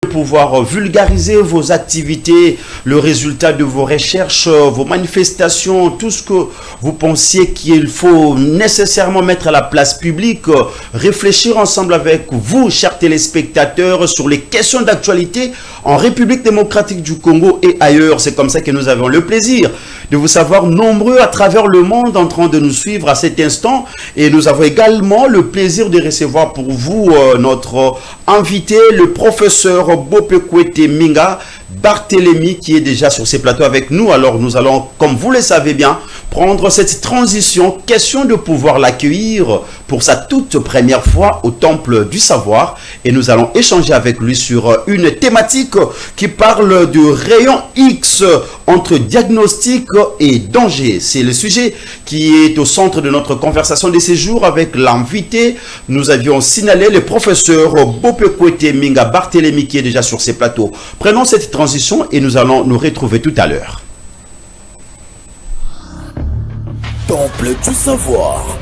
pouvoir vulgariser vos activités, le résultat de vos recherches, vos manifestations, tout ce que vous pensiez qu'il faut nécessairement mettre à la place publique, réfléchir ensemble avec vous, chers téléspectateurs, sur les questions d'actualité en République démocratique du Congo et ailleurs. C'est comme ça que nous avons le plaisir de vous savoir nombreux à travers le monde en train de nous suivre à cet instant, et nous avons également le plaisir de recevoir pour vous notre invité, le professeur Bopekwete Minga Barthélémy, qui est déjà sur ces plateaux avec nous. Alors nous allons, comme vous le savez bien, prendre cette transition, question de pouvoir l'accueillir pour sa toute première fois au Temple du Savoir, et nous allons échanger avec lui sur une thématique qui parle du rayon X entre diagnostic et danger. C'est le sujet qui est au centre de notre conversation de ces jours avec l'invité. Nous avions signalé le professeur Bopekwete Minga Barthélémy, qui est déjà sur ces plateaux. Prenons cette transition et nous allons nous retrouver tout à l'heure. Temple du Savoir.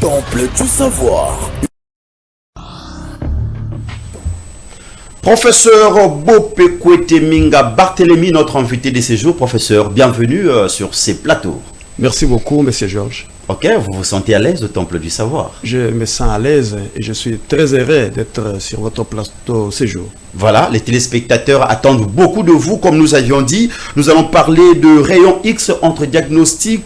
Temple du Savoir. Professeur Bopekwete Minga Barthélémy, notre invité de ces jours. Professeur, bienvenue sur ces plateaux. Merci beaucoup, monsieur Georges. Ok, vous vous sentez à l'aise au Temple du Savoir? Je me sens à l'aise et je suis très heureux d'être sur votre plateau ces jours. Voilà, les téléspectateurs attendent beaucoup de vous. Comme nous avions dit, nous allons parler de rayon X entre diagnostic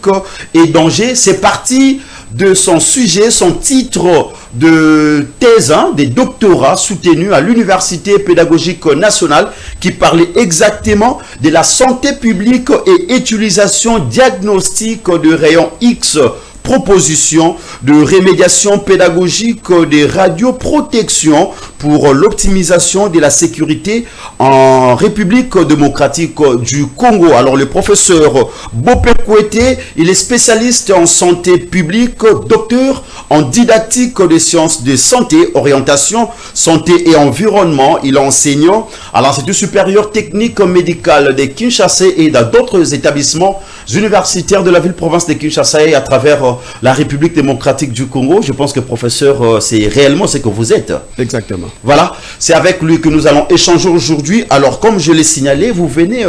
et danger. C'est parti de son sujet, son titre de thèse, des doctorats soutenus à l'Université pédagogique nationale, qui parlait exactement de la santé publique et utilisation diagnostique de rayon X. Proposition de rémédiation pédagogique des radioprotections pour l'optimisation de la sécurité en République démocratique du Congo. Alors le professeur Bopekwete, il est spécialiste en santé publique, docteur en didactique des sciences de santé, orientation, santé et environnement. Il est enseignant à l'Institut supérieur technique médical de Kinshasa et dans d'autres établissements universitaires de la ville-province de Kinshasa et à travers la République démocratique du Congo. Je pense que professeur, c'est réellement ce que vous êtes. Exactement. Voilà, c'est avec lui que nous allons échanger aujourd'hui. Alors, comme je l'ai signalé, vous venez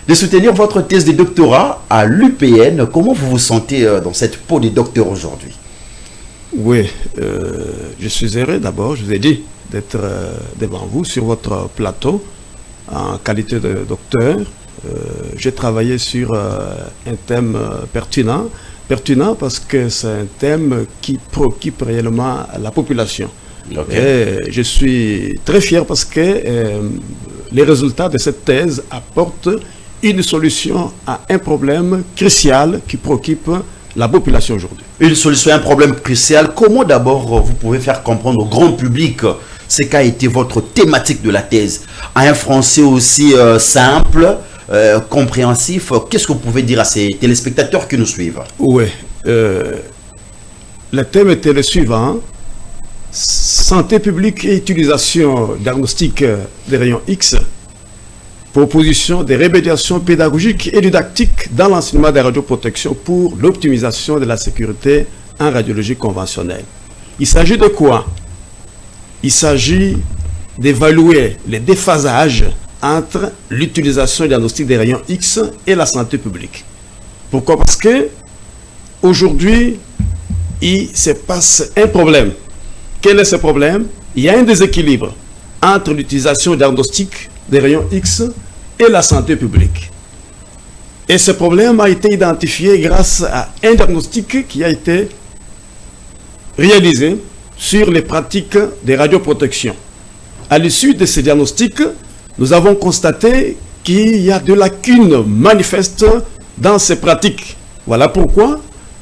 de soutenir votre thèse de doctorat à l'UPN. Comment vous vous sentez dans cette peau de docteur aujourd'hui? Oui, je suis heureux d'abord, je vous ai dit, d'être devant vous sur votre plateau en qualité de docteur. J'ai travaillé sur un thème pertinent parce que c'est un thème qui préoccupe réellement la population. Okay. Et je suis très fier parce que les résultats de cette thèse apportent une solution à un problème crucial qui préoccupe la population aujourd'hui. Une solution à un problème crucial. Comment d'abord vous pouvez faire comprendre au grand public ce qu'a été votre thématique de la thèse à un français aussi simple, compréhensif? Qu'est-ce que vous pouvez dire à ces téléspectateurs qui nous suivent? Oui, le thème était le suivant: santé publique et utilisation diagnostique des rayons X, proposition de rémédiation pédagogique et didactique dans l'enseignement des radioprotections pour l'optimisation de la sécurité en radiologie conventionnelle. Il s'agit de quoi? Il s'agit d'évaluer les déphasages entre l'utilisation diagnostique des rayons X et la santé publique. Pourquoi? Parce que aujourd'hui, il se passe un problème. Quel est ce problème? Il y a un déséquilibre entre l'utilisation diagnostique des rayons X et la santé publique. Et ce problème a été identifié grâce à un diagnostic qui a été réalisé sur les pratiques des radioprotections. À l'issue de ce diagnostic, nous avons constaté qu'il y a des lacunes manifestes dans ces pratiques. Voilà pourquoi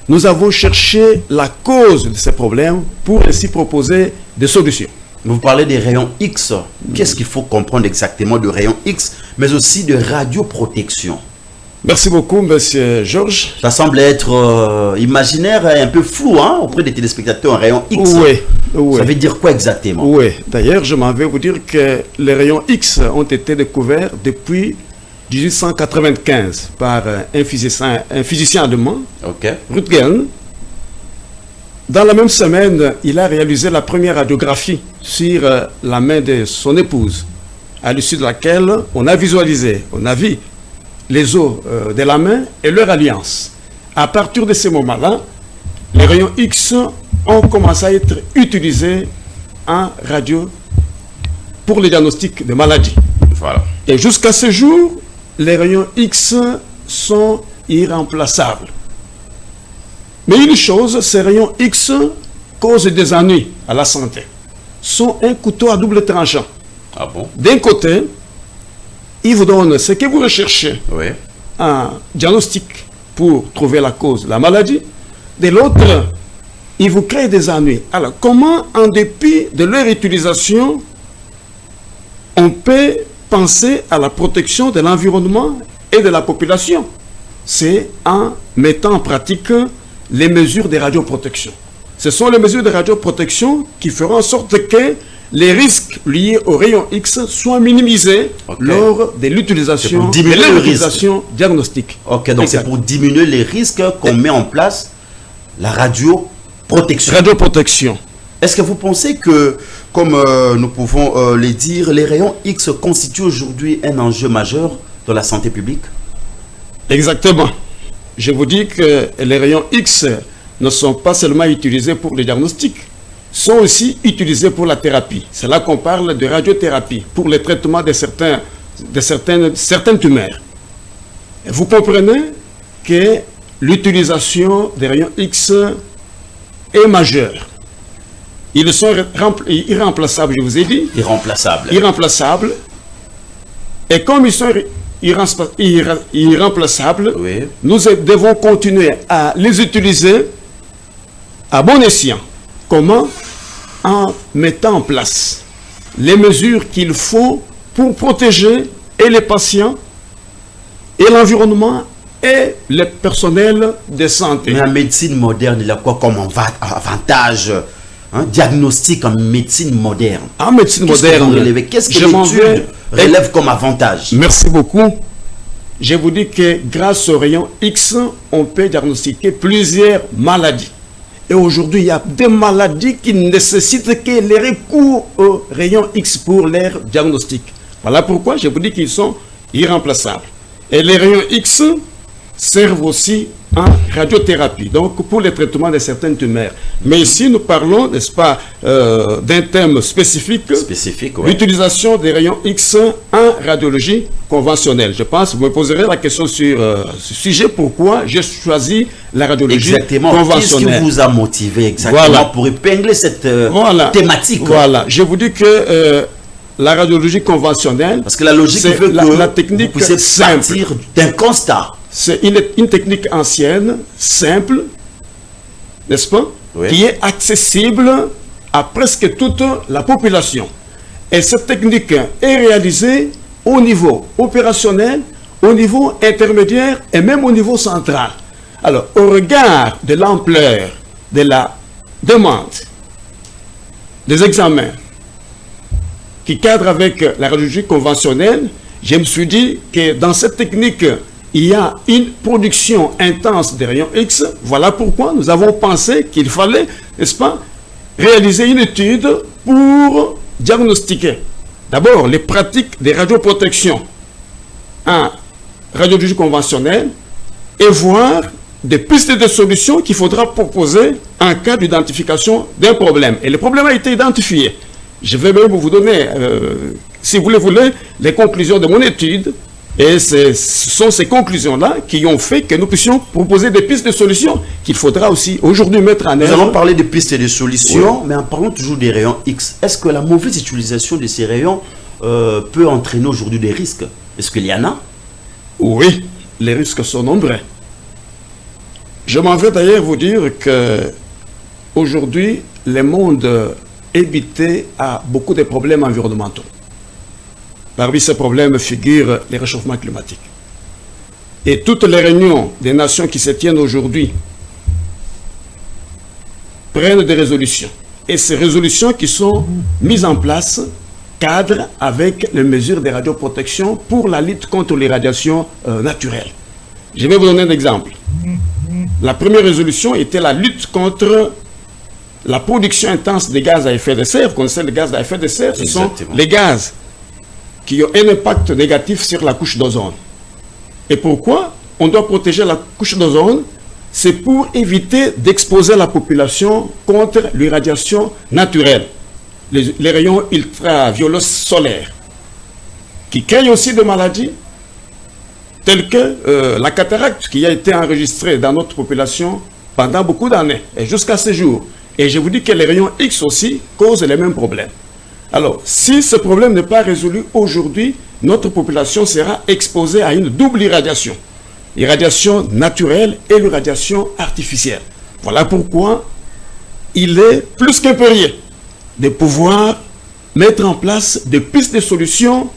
nous avons cherché la cause de ces problèmes pour ainsi proposer des solutions. Vous parlez des rayons X. Qu'est-ce qu'il faut comprendre exactement de rayons X, mais aussi de radioprotection? Merci beaucoup, monsieur Georges. Ça semble être imaginaire et un peu flou auprès des téléspectateurs, un rayon X. Oui. Ça veut dire quoi exactement? Oui, d'ailleurs, je m'en vais vous dire que les rayons X ont été découverts depuis 1895 par un physicien allemand, Röntgen. Dans la même semaine, il a réalisé la première radiographie sur la main de son épouse, à l'issue de laquelle on a visualisé, on a vu les os de la main et leur alliance. À partir de ce moment-là, les rayons X ont commencé à être utilisés en radio pour le diagnostic de maladies. Voilà. Et jusqu'à ce jour, les rayons X sont irremplaçables. Mais une chose, ces rayons X causent des ennuis à la santé. Sont un couteau à double tranchant. Ah bon? D'un côté, ils vous donnent ce que vous recherchez, Oui. un diagnostic pour trouver la cause de la maladie. De l'autre, ils vous créent des ennuis. Alors, comment, en dépit de leur utilisation, on peut penser à la protection de l'environnement et de la population? C'est en mettant en pratique les mesures de radioprotection. Ce sont les mesures de radioprotection qui feront en sorte que les risques liés aux rayons X soient minimisés lors de l'utilisation diagnostique. Ok, donc c'est pour diminuer les risques qu'on met en place la radioprotection. Radioprotection. Est-ce que vous pensez que, comme nous pouvons le dire, les rayons X constituent aujourd'hui un enjeu majeur dans la santé publique? Exactement. Je vous dis que les rayons X ne sont pas seulement utilisés pour le diagnostic, sont aussi utilisés pour la thérapie. C'est là qu'on parle de radiothérapie, pour le traitement de certaines tumeurs. Et vous comprenez que l'utilisation des rayons X est majeure. Ils sont irremplaçables, je vous ai dit. Irremplaçables. Irremplaçables. Et comme ils sont irremplaçables, oui, nous devons continuer à les utiliser à bon escient. Comment? En mettant en place les mesures qu'il faut pour protéger et les patients et l'environnement et le personnel de santé. Mais la médecine moderne, il a quoi comme avantage, diagnostic en médecine moderne? En médecine moderne, qu'est-ce que l'étude relève comme avantage? Merci beaucoup. Je vous dis que grâce aux rayons X, on peut diagnostiquer plusieurs maladies. Et aujourd'hui, il y a des maladies qui nécessitent que les recours aux rayons X pour leur diagnostic. Voilà pourquoi je vous dis qu'ils sont irremplaçables. Et les rayons X servent aussi en radiothérapie, donc pour le traitement de certaines tumeurs. Mais ici, nous parlons, n'est-ce pas, d'un thème spécifique, ouais. L'utilisation des rayons X en radiologie conventionnelle. Je pense, vous me poserez la question sur ce sujet, pourquoi j'ai choisi la radiologie conventionnelle. Qu'est-ce qui vous a motivé exactement pour épingler cette thématique? Voilà, je vous dis que la radiologie conventionnelle, parce que la logique veut que la technique vous puissiez partir d'un constat. C'est une technique ancienne, simple, n'est-ce pas, oui, qui est accessible à presque toute la population. Et cette technique est réalisée au niveau opérationnel, au niveau intermédiaire et même au niveau central. Alors, au regard de l'ampleur de la demande, des examens qui cadrent avec la radiologie conventionnelle, je me suis dit que dans cette technique, il y a une production intense des rayons X. Voilà pourquoi nous avons pensé qu'il fallait, n'est-ce pas, réaliser une étude pour diagnostiquer d'abord les pratiques de radioprotection en radiologie conventionnelle et voir des pistes de solutions qu'il faudra proposer en cas d'identification d'un problème. Et le problème a été identifié. Je vais même vous donner, si vous le voulez, les conclusions de mon étude. Et ce sont ces conclusions-là qui ont fait que nous puissions proposer des pistes de solutions qu'il faudra aussi aujourd'hui mettre en œuvre. Nous allons parler de pistes et de solutions, oui, mais en parlant toujours des rayons X, est-ce que la mauvaise utilisation de ces rayons peut entraîner aujourd'hui des risques? Est-ce qu'il y en a? Oui, les risques sont nombreux. Je m'en vais d'ailleurs vous dire que aujourd'hui, le monde habité a beaucoup de problèmes environnementaux. Parmi ces problèmes figurent les réchauffements climatiques. Et toutes les réunions des nations qui se tiennent aujourd'hui prennent des résolutions. Et ces résolutions qui sont mises en place cadrent avec les mesures de radioprotection pour la lutte contre les radiations naturelles. Je vais vous donner un exemple. La première résolution était la lutte contre la production intense des gaz à effet de serre. Vous connaissez les gaz à effet de serre, ce sont les gaz qui ont un impact négatif sur la couche d'ozone. Et pourquoi on doit protéger la couche d'ozone? C'est pour éviter d'exposer la population contre l'irradiation naturelle, les rayons ultraviolets solaires, qui créent aussi des maladies telles que la cataracte, qui a été enregistrée dans notre population pendant beaucoup d'années, et jusqu'à ce jour. Et je vous dis que les rayons X aussi causent les mêmes problèmes. Alors, si ce problème n'est pas résolu aujourd'hui, notre population sera exposée à une double irradiation. L'irradiation naturelle et l'irradiation artificielle. Voilà pourquoi il est plus qu'impérieux de pouvoir mettre en place des pistes de solutions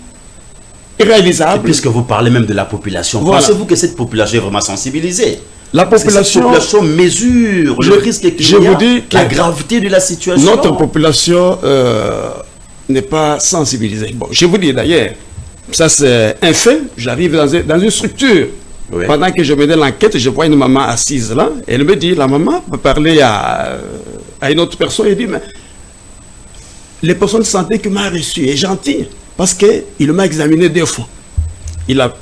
réalisables. Puisque vous parlez même de la population, voilà. Pensez-vous que cette population est vraiment sensibilisée? La population mesure le risque qu'il y a, la gravité de la situation. Notre population n'est pas sensibilisée. Bon, je vous dis d'ailleurs, ça c'est un fait. J'arrive dans une structure. Oui. Pendant que je menais l'enquête, je vois une maman assise là. Et elle me dit, la maman peut parler à une autre personne. Elle dit, mais les personnes de santé qui m'ont reçu est gentil parce qu'il m'a examiné 2 fois. Il a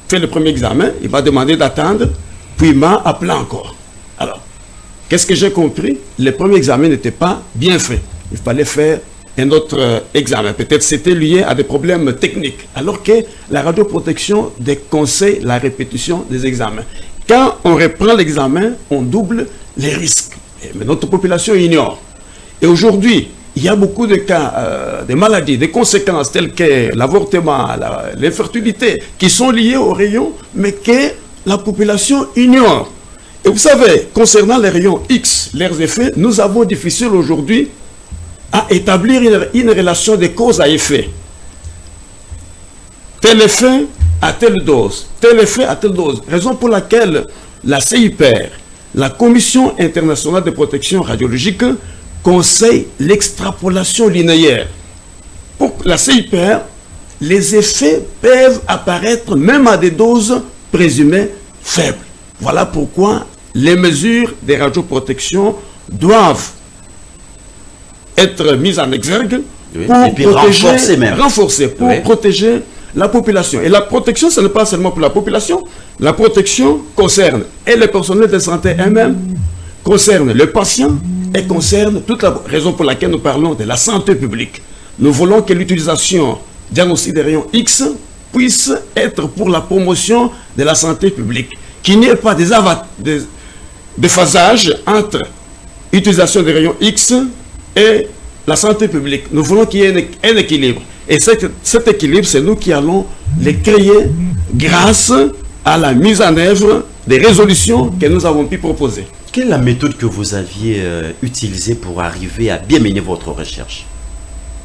fait le premier examen, il m'a demandé d'attendre, puis il m'a appelé encore. Alors, qu'est-ce que j'ai compris? Le premier examen n'était pas bien fait. Il fallait faire un autre examen. Peut-être c'était lié à des problèmes techniques. Alors que la radioprotection déconseille la répétition des examens. Quand on reprend l'examen, on double les risques. Mais notre population ignore. Et aujourd'hui, il y a beaucoup de cas, de maladies, des conséquences telles que l'avortement, l'infertilité, qui sont liées aux rayons, mais que la population ignore. Et vous savez, concernant les rayons X, leurs effets, nous avons difficile aujourd'hui à établir une relation de cause à effet. Tel effet à telle dose, tel effet à telle dose. Raison pour laquelle la CIPR, la Commission internationale de protection radiologique, conseille l'extrapolation linéaire. Pour la CIPR, les effets peuvent apparaître même à des doses présumées faibles. Voilà pourquoi les mesures de radioprotection doivent être mises en exergue pour renforcer pour protéger la population. Et la protection, ce n'est pas seulement pour la population. La protection concerne et le personnel de santé eux-mêmes, concerne le patient et concerne toute la raison pour laquelle nous parlons de la santé publique. Nous voulons que l'utilisation diagnostic des rayons X puisse être pour la promotion de la santé publique. Qu'il n'y ait pas de phasage entre l'utilisation des rayons X et la santé publique. Nous voulons qu'il y ait un équilibre. Et cet équilibre, c'est nous qui allons le créer grâce à la mise en œuvre des résolutions que nous avons pu proposer. Quelle est la méthode que vous aviez utilisée pour arriver à bien mener votre recherche?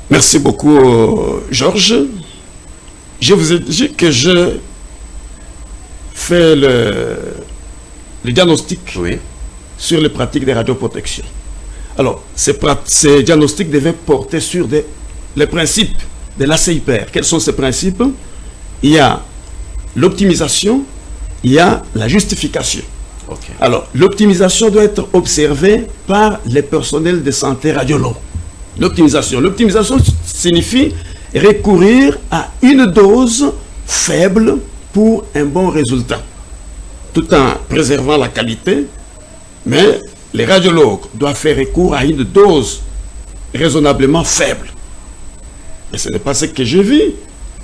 Merci beaucoup, Georges. Je vous ai dit que je fais le diagnostic sur les pratiques de radioprotection. Alors, ces diagnostics devaient porter sur les principes de la CIPR. Quels sont ces principes? Il y a l'optimisation, il y a la justification. Okay. Alors, l'optimisation doit être observée par les personnels de santé radiologues. L'optimisation signifie recourir à une dose faible pour un bon résultat, tout en préservant la qualité, mais les radiologues doivent faire recours à une dose raisonnablement faible. Mais ce n'est pas ce que j'ai vu.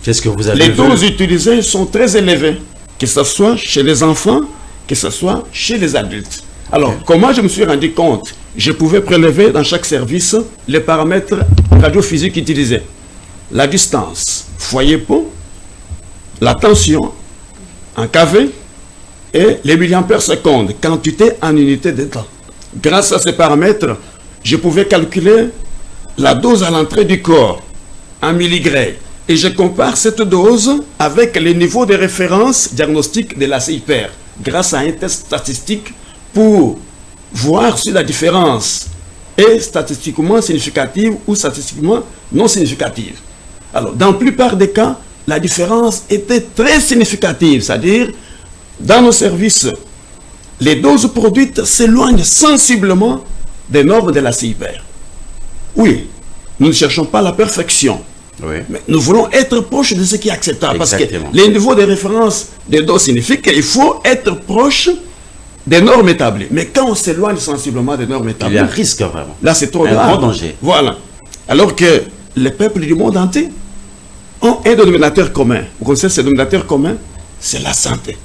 Qu'est-ce que vous avez Les doses utilisées sont très élevées, que ce soit chez les enfants, que ce soit chez les adultes. Alors, comment je me suis rendu compte? Je pouvais prélever dans chaque service les paramètres radiophysiques utilisés. La distance, foyer-peau, la tension en kV et les milliampères secondes, quantité en unité de temps. Grâce à ces paramètres, je pouvais calculer la dose à l'entrée du corps en milligray. Et je compare cette dose avec les niveaux de référence diagnostique de la CIPR grâce à un test statistique pour voir si la différence est statistiquement significative ou statistiquement non significative. Alors, dans la plupart des cas, la différence était très significative, c'est-à-dire, dans nos services, les doses produites s'éloignent sensiblement des normes de la CIPR. Oui, nous ne cherchons pas la perfection, Oui. mais nous voulons être proches de ce qui est acceptable. Exactement. Parce que les niveaux de référence des dons signifient qu'il faut être proche des normes établies. Mais quand on s'éloigne sensiblement des normes Il étables, y a un risque vraiment. là c'est trop Un grave. grand danger. Voilà. Alors que les peuples du monde entier ont un dénominateur commun. Vous connaissez ce dénominateur commun? C'est la santé.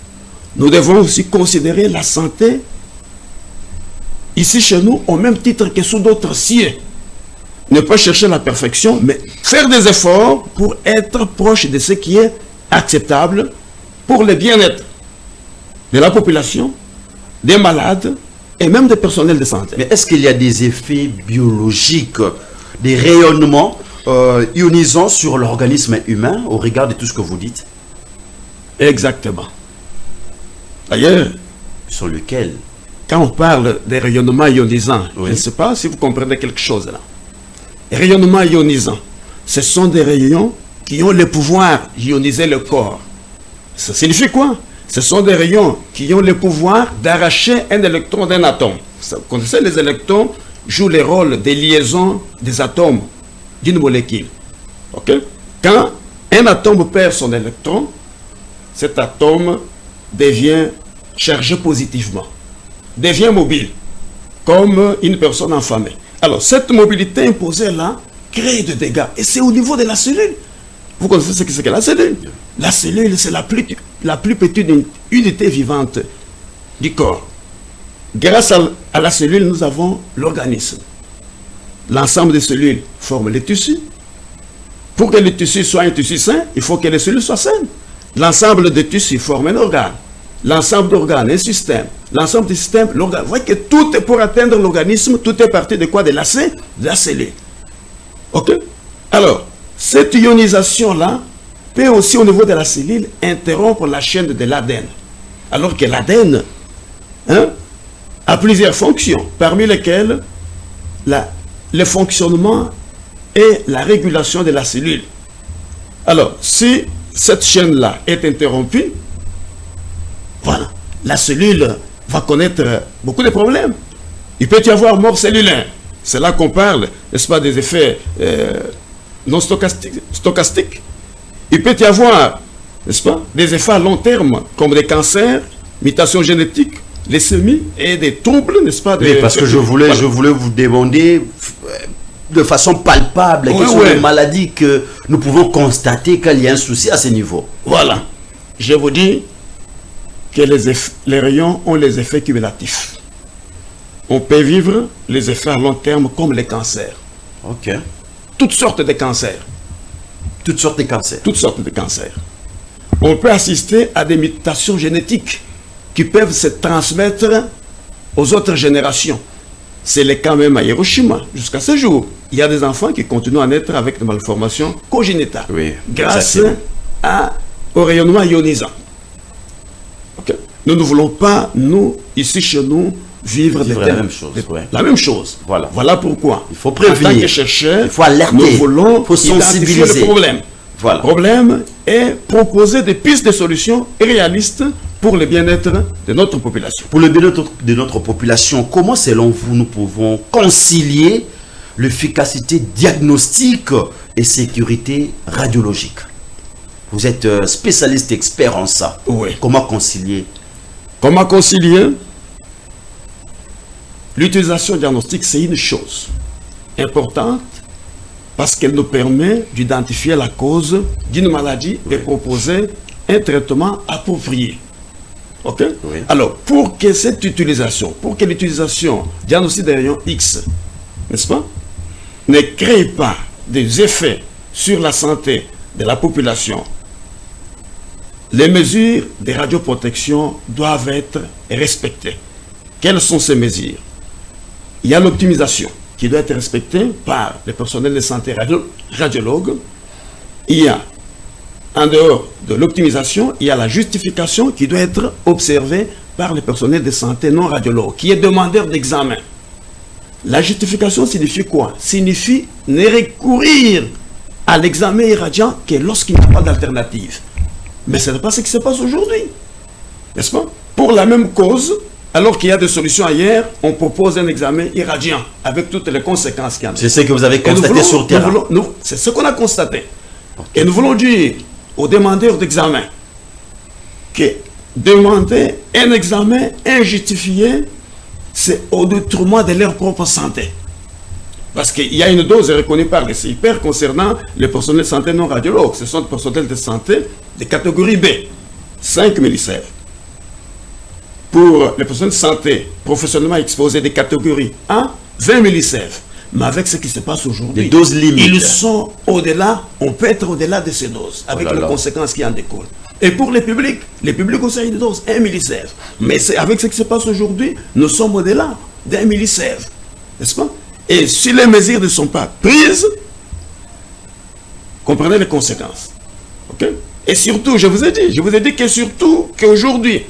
Nous devons aussi considérer la santé ici chez nous au même titre que sous d'autres cieux. Ne pas chercher la perfection, mais faire des efforts pour être proche de ce qui est acceptable pour le bien-être de la population, des malades et même des personnels de santé. Mais est-ce qu'il y a des effets biologiques, des rayonnements ionisants sur l'organisme humain au regard de tout ce que vous dites? Exactement. D'ailleurs, Sur lequel? quand on parle des rayonnements ionisants, Oui. je ne sais pas si vous comprenez quelque chose là. Les rayonnements ionisants, ce sont des rayons qui ont le pouvoir d'ioniser le corps. Ça signifie quoi? Ce sont des rayons qui ont le pouvoir d'arracher un électron d'un atome. Vous connaissez, les électrons jouent le rôle des liaisons des atomes d'une molécule. Ok? Quand un atome perd son électron, cet atome devient chargé positivement, devient mobile, comme une personne enflammée. Alors, cette mobilité imposée là crée des dégâts. Et c'est au niveau de la cellule. Vous connaissez ce que c'est que la cellule? La cellule, c'est la plus petite unité vivante du corps. Grâce à la cellule, nous avons l'organisme. L'ensemble des cellules forment les tissus. Pour que le tissu soit un tissu sain, il faut que les cellules soient saines. L'ensemble des tissus forme un organe. L'ensemble d'organes, un système. L'ensemble des systèmes, l'organe. Vous voyez que tout est pour atteindre l'organisme, tout est parti de quoi? De la cellule. Ok? Alors, cette ionisation-là peut aussi, au niveau de la cellule, interrompre la chaîne de l'ADN. Alors que l'ADN a plusieurs fonctions, parmi lesquelles le fonctionnement et la régulation de la cellule. Alors, si cette chaîne-là est interrompue, voilà, la cellule va connaître beaucoup de problèmes. Il peut y avoir mort cellulaire. C'est là qu'on parle, n'est-ce pas, des effets non stochastiques. Il peut y avoir, n'est-ce pas, des effets à long terme, comme des cancers, mutations génétiques, leucémie et des troubles, n'est-ce pas? Oui, parce que je voulais vous demander de façon palpable quelles sont les maladies que nous pouvons constater qu'il y a un souci à ce niveau. Voilà. Je vous dis que les rayons ont les effets cumulatifs. On peut vivre les effets à long terme comme les cancers. Ok. Toutes sortes de cancers. Toutes sortes de cancers. Toutes sortes de cancers. On peut assister à des mutations génétiques qui peuvent se transmettre aux autres générations. C'est le cas même à Hiroshima. Jusqu'à ce jour, il y a des enfants qui continuent à naître avec des malformations congénitales. Oui, grâce au rayonnement ionisant. Okay. Nous ne voulons pas, nous, ici chez nous, vivre la même chose. La même chose. Voilà. Voilà pourquoi. Il faut prévenir. En tant que chercheurs, il faut alerter. Nous voulons sensibiliser identifier le problème. Voilà. Le problème est proposer des pistes de solutions réalistes pour le bien-être de notre population. Pour le bien-être de notre population, comment, selon vous, nous pouvons concilier l'efficacité diagnostique et sécurité radiologique? Vous êtes spécialiste expert en ça. Oui. Comment concilier? Comment concilier? L'utilisation diagnostique, c'est une chose importante parce qu'elle nous permet d'identifier la cause d'une maladie et proposer un traitement approprié. Ok? Oui. Alors, pour que cette utilisation, pour que l'utilisation diagnostic des rayons X, n'est-ce pas, ne crée pas des effets sur la santé de la population, les mesures de radioprotection doivent être respectées. Quelles sont ces mesures? Il y a l'optimisation qui doit être respectée par les personnels de santé radiologues. Il y a, en dehors de l'optimisation, il y a la justification qui doit être observée par les personnels de santé non radiologues, qui est demandeur d'examen. La justification signifie quoi? Signifie ne recourir à l'examen irradiant que lorsqu'il n'y a pas d'alternative. Mais ce n'est pas ce qui se passe aujourd'hui. N'est-ce pas? Pour la même cause, alors qu'il y a des solutions ailleurs, on propose un examen irradiant avec toutes les conséquences qu'il y a. C'est ce que vous avez constaté sur le terrain. C'est ce qu'on a constaté. Okay. Et nous voulons dire aux demandeurs d'examen que demander un examen injustifié, c'est au détriment de leur propre santé. Parce qu'il y a une dose reconnue par les CIPR concernant le personnel de santé non radiologue. Ce sont des personnels de santé de catégorie B, 5 millisieverts. Pour les personnels de santé professionnellement exposés de catégorie A, 20 millisieverts. Mais avec ce qui se passe aujourd'hui, des doses limites. Ils sont au-delà, on peut être au-delà de ces doses, avec les conséquences qui en découlent. Et pour les publics aussi ont une dose, 1 millisievert. Mais avec ce qui se passe aujourd'hui, nous sommes au-delà d'1 millisievert. N'est-ce pas? Et si les mesures ne sont pas prises, comprenez les conséquences. Okay? Et surtout, je vous ai dit que surtout qu'aujourd'hui,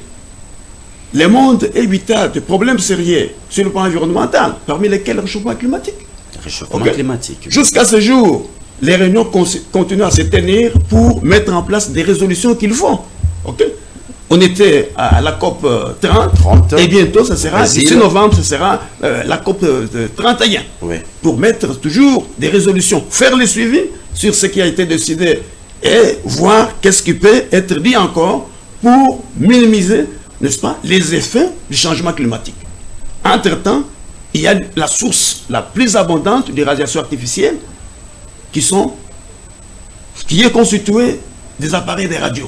le monde est vital de problèmes sérieux sur le plan environnemental, parmi lesquels le réchauffement climatique. Réchauffement climatique. Jusqu'à ce jour, les réunions continuent à se tenir pour mettre en place des résolutions qu'il faut. Okay? On était à la COP 30 et bientôt, ce sera, d'ici novembre, ce sera la COP 31. Oui. Pour mettre toujours des résolutions, faire le suivi sur ce qui a été décidé et voir qu'est-ce qui peut être dit encore pour minimiser, n'est-ce pas, les effets du changement climatique. Entre-temps, il y a la source la plus abondante de radiation artificielle qui est constituée des appareils de radio.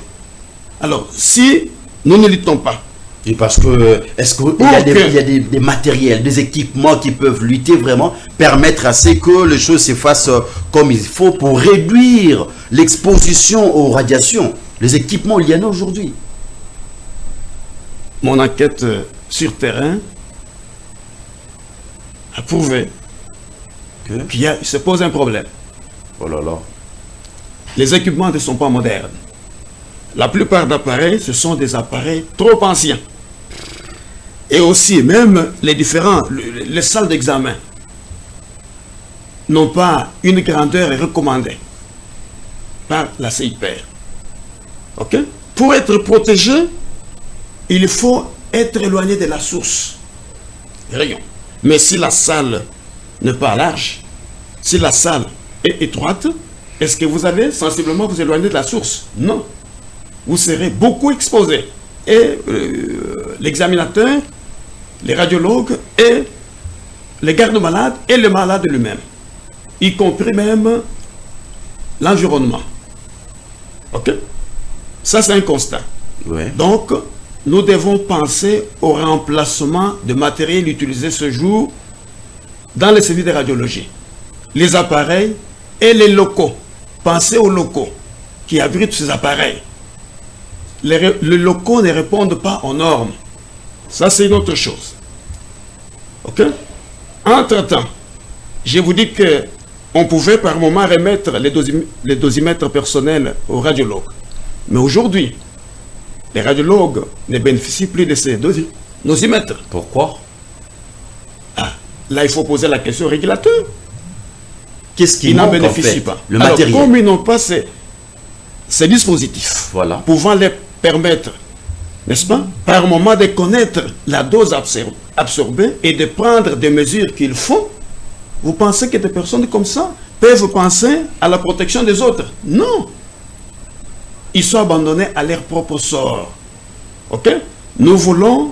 Alors, si nous ne luttons pas, et parce que, est-ce qu'il y a des matériels, des équipements qui peuvent lutter vraiment, permettre à ce que les choses se fassent comme il faut pour réduire l'exposition aux radiations? Les équipements, il y en a aujourd'hui. Mon enquête sur terrain a prouvé qu'il se pose un problème. Oh là là. Les équipements ne sont pas modernes. La plupart d'appareils, ce sont des appareils trop anciens. Et aussi, même les salles d'examen n'ont pas une grandeur recommandée par la CIPR. Ok? Pour être protégé, il faut être éloigné de la source. Rayon. Mais si la salle n'est pas large, si la salle est étroite, est-ce que vous allez sensiblement vous éloigner de la source? Non. Vous serez beaucoup exposé. Et l'examinateur, les radiologues et les gardes-malades et le malade lui-même, y compris même l'environnement. Ok? Ça, c'est un constat. Ouais. Donc, nous devons penser au remplacement de matériel utilisé ce jour dans les services de radiologie. Les appareils et les locaux. Pensez aux locaux qui abritent ces appareils. Les locaux ne répondent pas aux normes. Ça, c'est une autre chose. OK? Entre-temps, je vous dis qu'on pouvait par moment remettre les dosimètres personnels aux radiologues. Mais aujourd'hui, les radiologues ne bénéficient plus de ces dosimètres. Pourquoi? Là, il faut poser la question au régulateur. Qu'est-ce qui ils n'en manque, bénéficient en fait? pas. Le Alors, matériel. comme ils n'ont pas ces dispositifs, voilà, pouvant les permettre, n'est-ce pas, par moment de connaître la dose absorbée et de prendre des mesures qu'il faut, vous pensez que des personnes comme ça peuvent penser à la protection des autres? Non. Ils sont abandonnés à leur propre sort. Ok? Nous voulons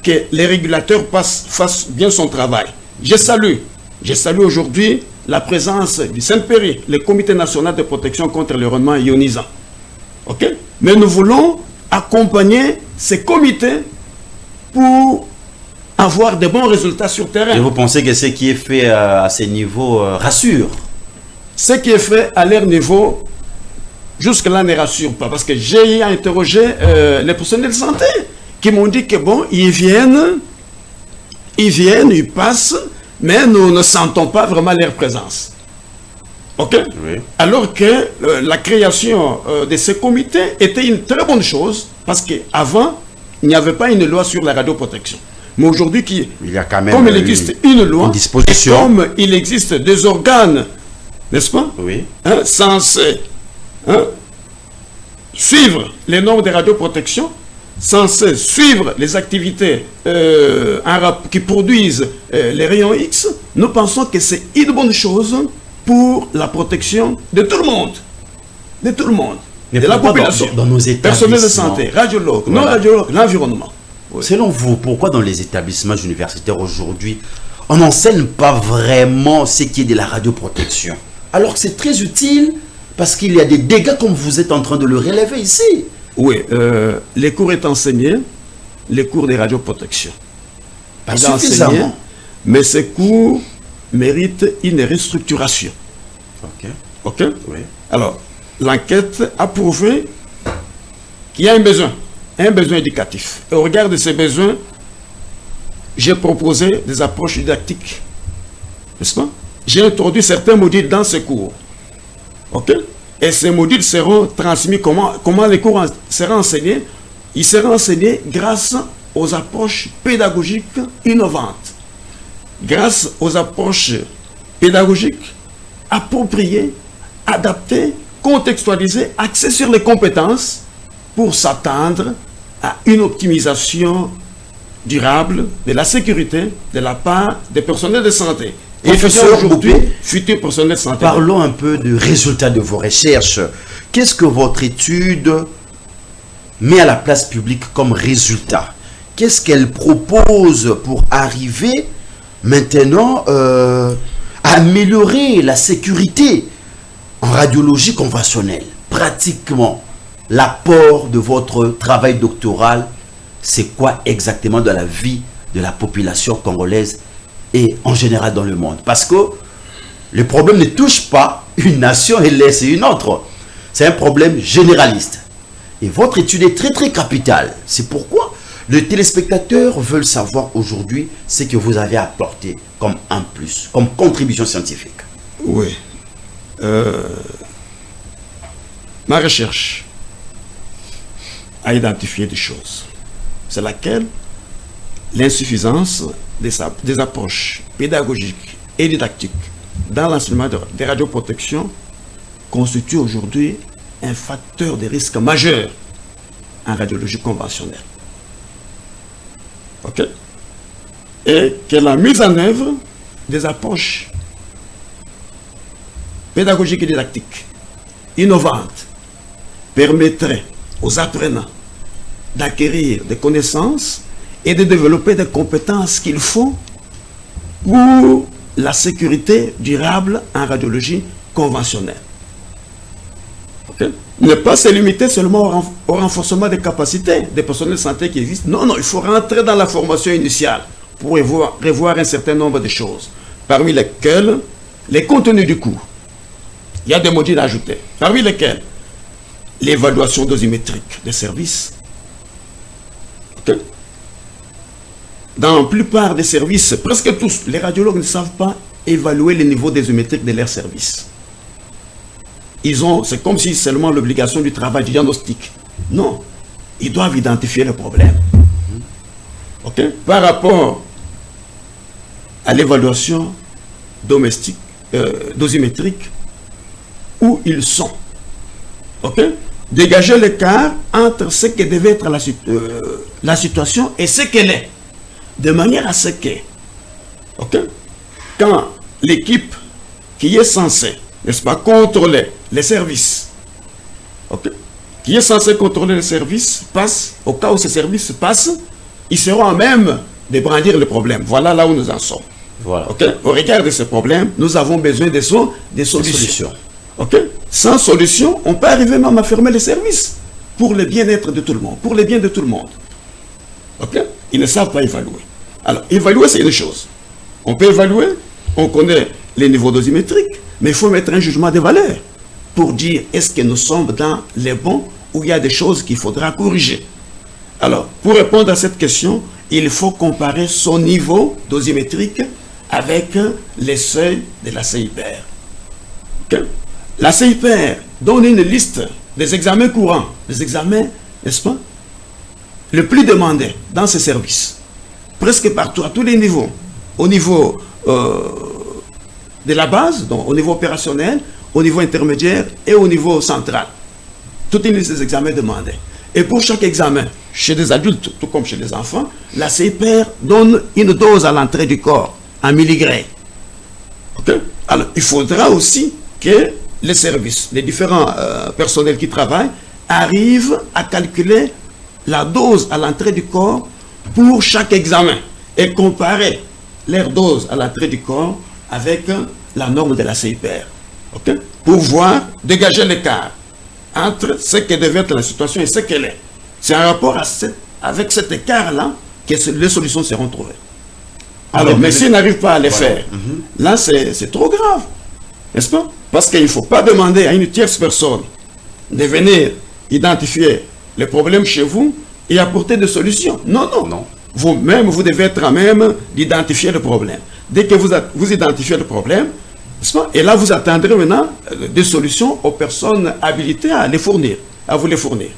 que les régulateurs fassent bien son travail. Je salue aujourd'hui la présence du CNPRI, le Comité national de protection contre l'environnement ionisant. Ok? Mais nous voulons accompagner ces comités pour avoir de bons résultats sur terrain. Et vous pensez que ce qui est fait à ces niveaux rassure? Ce qui est fait à leur niveau, jusque-là, ne rassure pas. Parce que j'ai interrogé les personnels de santé qui m'ont dit que bon, ils viennent, ils passent, mais nous ne sentons pas vraiment leur présence. Ok? Oui. Alors que la création de ces comités était une très bonne chose, parce qu'avant, il n'y avait pas une loi sur la radioprotection. Mais aujourd'hui, il y a quand même comme il existe une loi, une disposition. et comme il existe des organes, n'est-ce pas? Oui. Censés suivre les normes de radioprotection, censés suivre les activités qui produisent les rayons X, nous pensons que c'est une bonne chose pour la protection de tout le monde. De tout le monde. Mais de la population. Dans nos personnel de santé, radiologues, voilà. non-radiologues, l'environnement. Oui. Selon vous, pourquoi dans les établissements universitaires aujourd'hui, on n'enseigne pas vraiment ce qui est de la radioprotection? Alors que c'est très utile parce qu'il y a des dégâts comme vous êtes en train de le relever ici. Oui, les cours est enseigné, les cours de radioprotection. Pas suffisamment. Mais ces cours méritent une restructuration. Ok. Ok? Oui. Alors, l'enquête a prouvé qu'il y a un besoin éducatif. Et au regard de ces besoins, j'ai proposé des approches didactiques. N'est-ce pas? J'ai introduit certains modules dans ces cours. Ok? Et ces modules seront transmis. Comment les cours seront enseignés? Ils seront enseignés grâce aux approches pédagogiques innovantes. Grâce aux approches pédagogiques appropriées, adaptées, contextualisées, axées sur les compétences pour s'attendre à une optimisation durable de la sécurité de la part des personnels de santé. Et Professeur aujourd'hui, Boupé, futur personnel de santé. parlons un peu du résultat de vos recherches. Qu'est-ce que votre étude met à la place publique comme résultat? Qu'est-ce qu'elle propose pour arriver maintenant à améliorer la sécurité en radiologie conventionnelle? Pratiquement, l'apport de votre travail doctoral, c'est quoi exactement dans la vie de la population congolaise et en général dans le monde? Parce que le problème ne touche pas une nation et laisse une autre. C'est un problème généraliste. Et votre étude est très très capitale. C'est pourquoi les téléspectateurs veulent savoir aujourd'hui ce que vous avez apporté comme un plus, comme contribution scientifique. Oui. Ma recherche a identifié des choses. C'est laquelle l'insuffisance des approches pédagogiques et didactiques dans l'enseignement des radioprotections constitue aujourd'hui un facteur de risque majeur en radiologie conventionnelle. OK? Et que la mise en œuvre des approches pédagogiques et didactiques innovantes permettrait aux apprenants d'acquérir des connaissances et de développer des compétences qu'il faut pour la sécurité durable en radiologie conventionnelle. Okay? Ne pas se limiter seulement au renforcement des capacités des personnels de santé qui existent. Non, il faut rentrer dans la formation initiale pour revoir un certain nombre de choses, parmi lesquelles les contenus du cours. Il y a des modules à ajouter, parmi lesquels l'évaluation dosimétrique des services. Okay? Dans la plupart des services, presque tous, les radiologues ne savent pas évaluer le niveau dosimétrique de leurs services. C'est comme si seulement l'obligation du travail du diagnostic. Non, ils doivent identifier le problème. Okay? Par rapport à l'évaluation dosimétrique, où ils sont. Okay? Dégager l'écart entre ce que devait être la situation et ce qu'elle est. De manière à ce que, okay, quand l'équipe qui est censée, n'est-ce pas, contrôler les services, okay, qui est censée contrôler les services, passe, au cas où ces services passent, ils seront à même de brandir le problème. Voilà là où nous en sommes. Voilà. Okay? Au regard de ce problème, nous avons besoin des solutions. Okay? Sans solution, on peut arriver même à fermer les services pour le bien-être de tout le monde, pour le bien de tout le monde. Okay? Ils ne savent pas évaluer. Alors, évaluer, c'est une chose. On peut évaluer, on connaît les niveaux dosimétriques, mais il faut mettre un jugement de valeur pour dire est-ce que nous sommes dans les bons ou il y a des choses qu'il faudra corriger. Alors, pour répondre à cette question, il faut comparer son niveau dosimétrique avec les seuils de la CIPR. Okay? La CIPR donne une liste des examens courants, des examens, n'est-ce pas, le plus demandé dans ces services, presque partout, à tous les niveaux, au niveau de la base, donc au niveau opérationnel, au niveau intermédiaire et au niveau central. Toute une liste des examens demandés. Et pour chaque examen, chez des adultes, tout comme chez les enfants, la CIPR donne une dose à l'entrée du corps, en milligrammes. Okay? Alors, il faudra aussi que les services, les différents personnels qui travaillent, arrivent à calculer la dose à l'entrée du corps pour chaque examen et comparer leur dose à l'entrée du corps avec la norme de la CIPR. Okay? Pour voir, dégager l'écart entre ce que devait être la situation et ce qu'elle est. C'est en rapport avec cet écart-là que les solutions seront trouvées. Alors, mais s'ils n'arrivent pas à les faire, là, c'est trop grave. N'est-ce pas? Parce qu'il ne faut pas demander à une tierce personne de venir identifier les problèmes chez vous et apporter des solutions. Non, non. Non. Vous-même, vous devez être à même d'identifier le problème. Dès que vous identifiez le problème, et là, vous attendrez maintenant des solutions aux personnes habilitées à les fournir, à vous les fournir.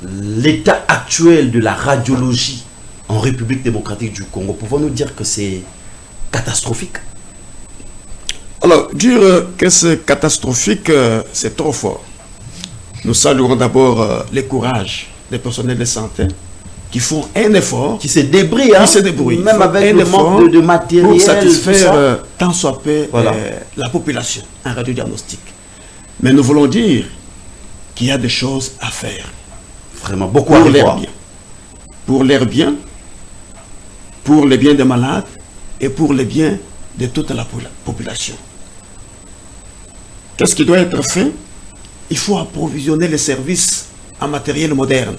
L'état actuel de la radiologie en République démocratique du Congo, pouvons-nous dire que c'est catastrophique? Alors, dire que c'est catastrophique, c'est trop fort. Nous saluons d'abord le courage des personnels de santé qui font un effort, qui se débrouillent, même avec le manque de matériel, pour satisfaire tant soit peu voilà. La population en radiodiagnostic. Mais nous voulons dire qu'il y a des choses à faire. Vraiment, beaucoup pour à leur voir. bien. Pour leur bien, pour le bien des malades et pour le bien de toute la population. Qu'est-ce qui doit être fait? Il faut approvisionner les services en matériel moderne.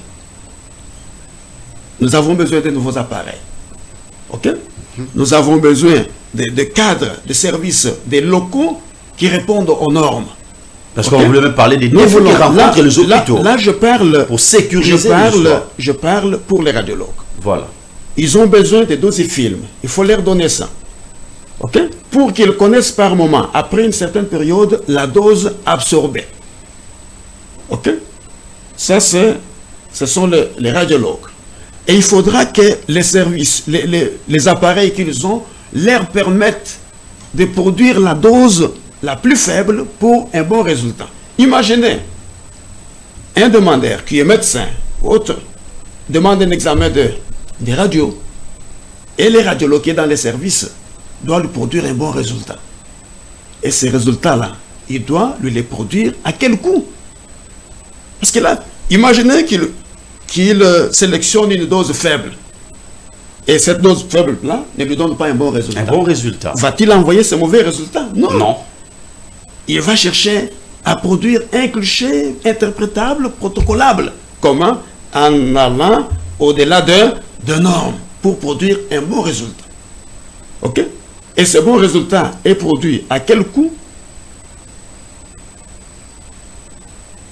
Nous avons besoin de nouveaux appareils. OK? Nous avons besoin de cadres, de services, des locaux qui répondent aux normes. Parce Okay. qu'on voulait même parler des défis qui rencontrent les hôpitaux. Là, je parle pour sécuriser je parle pour les radiologues. Voilà. Ils ont besoin de dosifilms. Il faut leur donner ça. OK? Pour qu'ils connaissent par moment, après une certaine période, la dose absorbée. OK? Ça, ce sont les radiologues. Et il faudra que les services, les appareils qu'ils ont, leur permettent de produire la dose la plus faible pour un bon résultat. Imaginez, un demandeur qui est médecin, autre, demande un examen de radio, et les radiologues qui sont dans les services doivent lui produire un bon résultat. Et ces résultats-là, il doit lui les produire à quel coût? Parce que là, imaginez qu'il sélectionne une dose faible. Et cette dose faible-là ne lui donne pas un bon résultat. Un bon résultat. Va-t-il envoyer ce mauvais résultat? Non. Non. Il va chercher à produire un cliché interprétable, protocolable. Comment? En allant au-delà de normes pour produire un bon résultat. OK? Et ce bon résultat est produit à quel coût?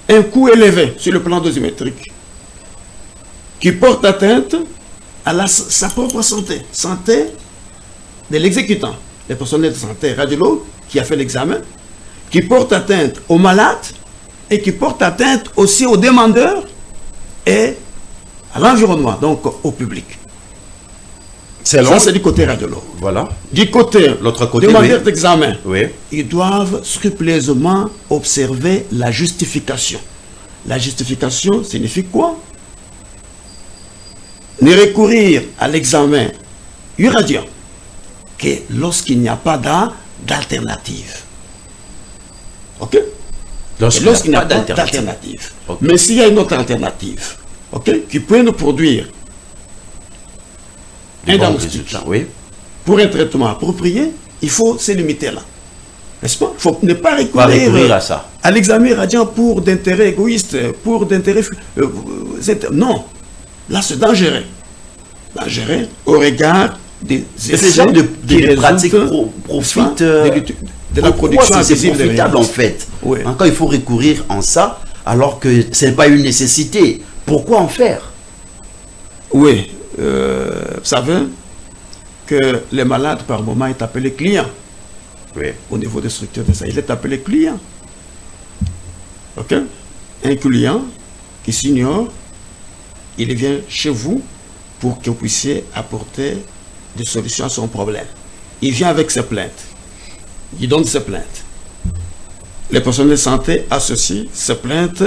Un coût élevé sur le plan dosimétrique qui porte atteinte à sa propre santé, santé de l'exécutant, les personnels de santé, radiologue qui a fait l'examen, qui porte atteinte aux malades et qui porte atteinte aussi aux demandeurs et à l'environnement, donc au public. Ça, c'est du côté radiologue. Voilà. Du côté, l'autre côté, demandeurs d'examen, oui. Ils doivent scrupuleusement observer la justification. La justification signifie quoi? Ne recourir à l'examen urradien que lorsqu'il n'y a pas d'alternative. OK? Lorsqu'il n'y a pas d'alternative. Okay. Mais s'il y a une autre alternative, OK, qui peut nous produire un diagnostic, oui. pour un traitement approprié, il faut se limiter là. N'est-ce pas? Il faut ne pas recourir à ça. À l'examen radiant pour d'intérêts égoïstes, pour d'intérêts... non. Là, c'est dangereux. Dangereux au regard des ces gens de pratiques profitent de la production invisible. C'est profitable en fait. Oui. Encore, il faut recourir en ça, alors que ce n'est pas une nécessité. Pourquoi en faire? Oui. Vous savez que les malades, par moment, est appelé client. Oui. Au niveau des structures de ça, il est appelé client. OK? Un client qui s'ignore, il vient chez vous pour que vous puissiez apporter des solutions à son problème. Il vient avec ses plaintes. Il donne ses plaintes. Les personnels de santé associent ces plaintes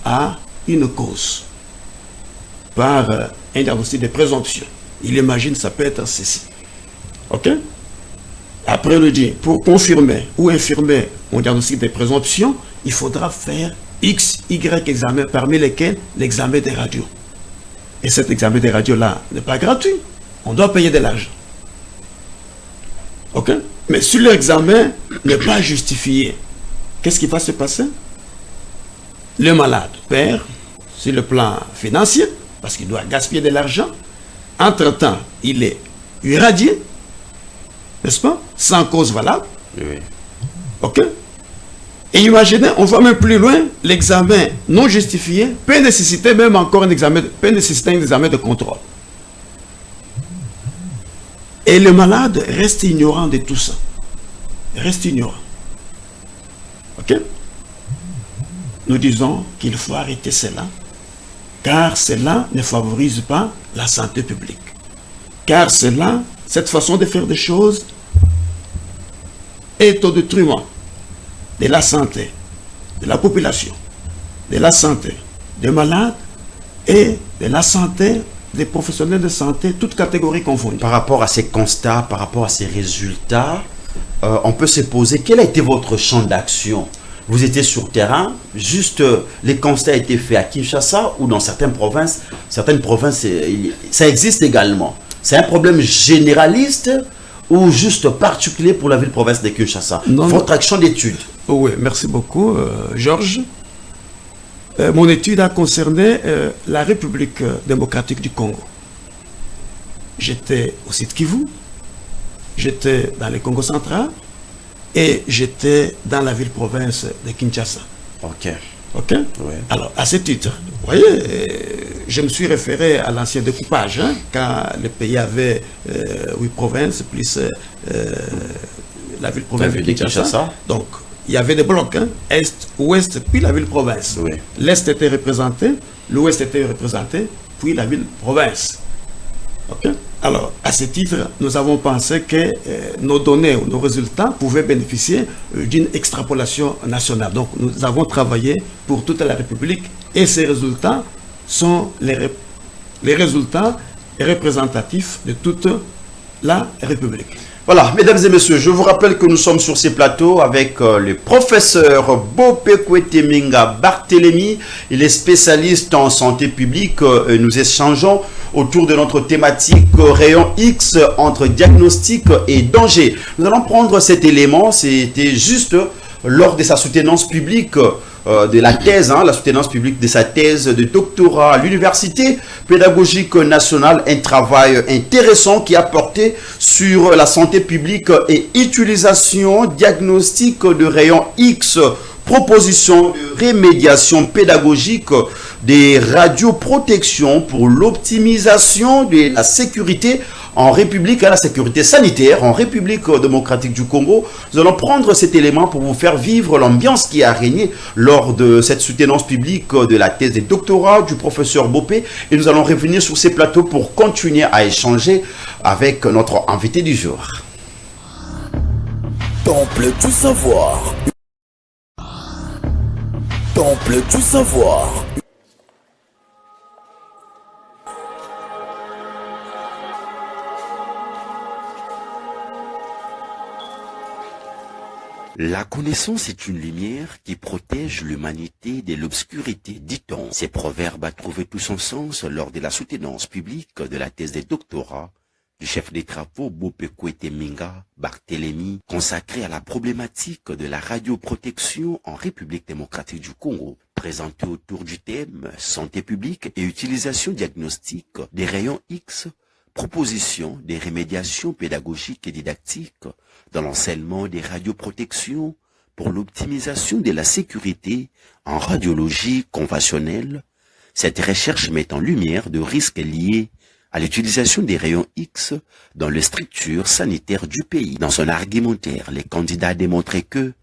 à une cause. par un diagnostic de présomption. Il imagine ça peut être ceci. OK? Après, il dit, pour confirmer ou infirmer mon diagnostic de présomption, il faudra faire X, Y examens, parmi lesquels l'examen des radios. Et cet examen des radios-là n'est pas gratuit. On doit payer de l'argent. OK? Mais si l'examen n'est pas justifié, qu'est-ce qui va se passer? Le malade perd sur le plan financier, parce qu'il doit gaspiller de l'argent. Entre-temps, il est irradié, n'est-ce pas? Sans cause valable. Oui. OK? Et imaginez, on va même plus loin, l'examen non justifié peut nécessiter même encore un examen de contrôle. Et le malade reste ignorant de tout ça. Reste ignorant. OK? Nous disons qu'il faut arrêter cela, car cela ne favorise pas la santé publique. Car cela, cette façon de faire des choses, est au détriment de la santé, de la population, de la santé des malades et de la santé des professionnels de santé, toutes catégories confondues. Par rapport à ces constats, par rapport à ces résultats, on peut se poser, quel a été votre champ d'action? Vous étiez sur terrain, juste les constats étaient faits à Kinshasa ou dans certaines provinces, ça existe également. C'est un problème généraliste ou juste particulier pour la ville-province de Kinshasa? Votre action d'étude? Oui, merci beaucoup, Georges. Mon étude a concerné la République démocratique du Congo. J'étais au site Kivu, j'étais dans le Congo central et j'étais dans la ville-province de Kinshasa. Ok. Ok? Oui. Alors, à ce titre, vous voyez, je me suis référé à l'ancien découpage, hein, quand le pays avait 8 provinces, plus la ville-province de Kinshasa. Donc, il y avait des blocs, hein, Est, Ouest, puis la ville-province. Oui. L'Est était représenté, l'Ouest était représenté, puis la ville-province. Okay? Alors, à ce titre, nous avons pensé que nos données ou nos résultats pouvaient bénéficier d'une extrapolation nationale. Donc, nous avons travaillé pour toute la République et ces résultats sont les résultats représentatifs de toute la République. Voilà, mesdames et messieurs, je vous rappelle que nous sommes sur ces plateaux avec le professeur Bopekwete Minga Barthélémy. Il est spécialiste en santé publique. Nous échangeons autour de notre thématique rayon X entre diagnostic et danger. Nous allons prendre cet élément, c'était juste lors de sa soutenance publique de la thèse, la soutenance publique de sa thèse de doctorat à l'Université pédagogique nationale, un travail intéressant qui a porté sur la santé publique et utilisation diagnostic de rayon X, proposition de remédiation pédagogique des radioprotections pour l'optimisation de la sécurité en République, à la sécurité sanitaire en République démocratique du Congo. Nous allons prendre cet élément pour vous faire vivre l'ambiance qui a régné lors de cette soutenance publique de la thèse de doctorat du professeur Bopé. Et nous allons revenir sur ces plateaux pour continuer à échanger avec notre invité du jour. Temple du savoir. Temple du savoir. La connaissance est une lumière qui protège l'humanité de l'obscurité, dit-on. Ces proverbes a trouvé tout son sens lors de la soutenance publique de la thèse de doctorat du chef des travaux Bopekwete Minga Barthélémy, consacrée à la problématique de la radioprotection en République démocratique du Congo, présentée autour du thème santé publique et utilisation diagnostique des rayons X, proposition des remédiations pédagogiques et didactiques dans l'enseignement des radioprotections pour l'optimisation de la sécurité en radiologie conventionnelle. Cette recherche met en lumière de risques liés à l'utilisation des rayons X dans les structures sanitaires du pays. Dans son argumentaire, les candidats a démontré que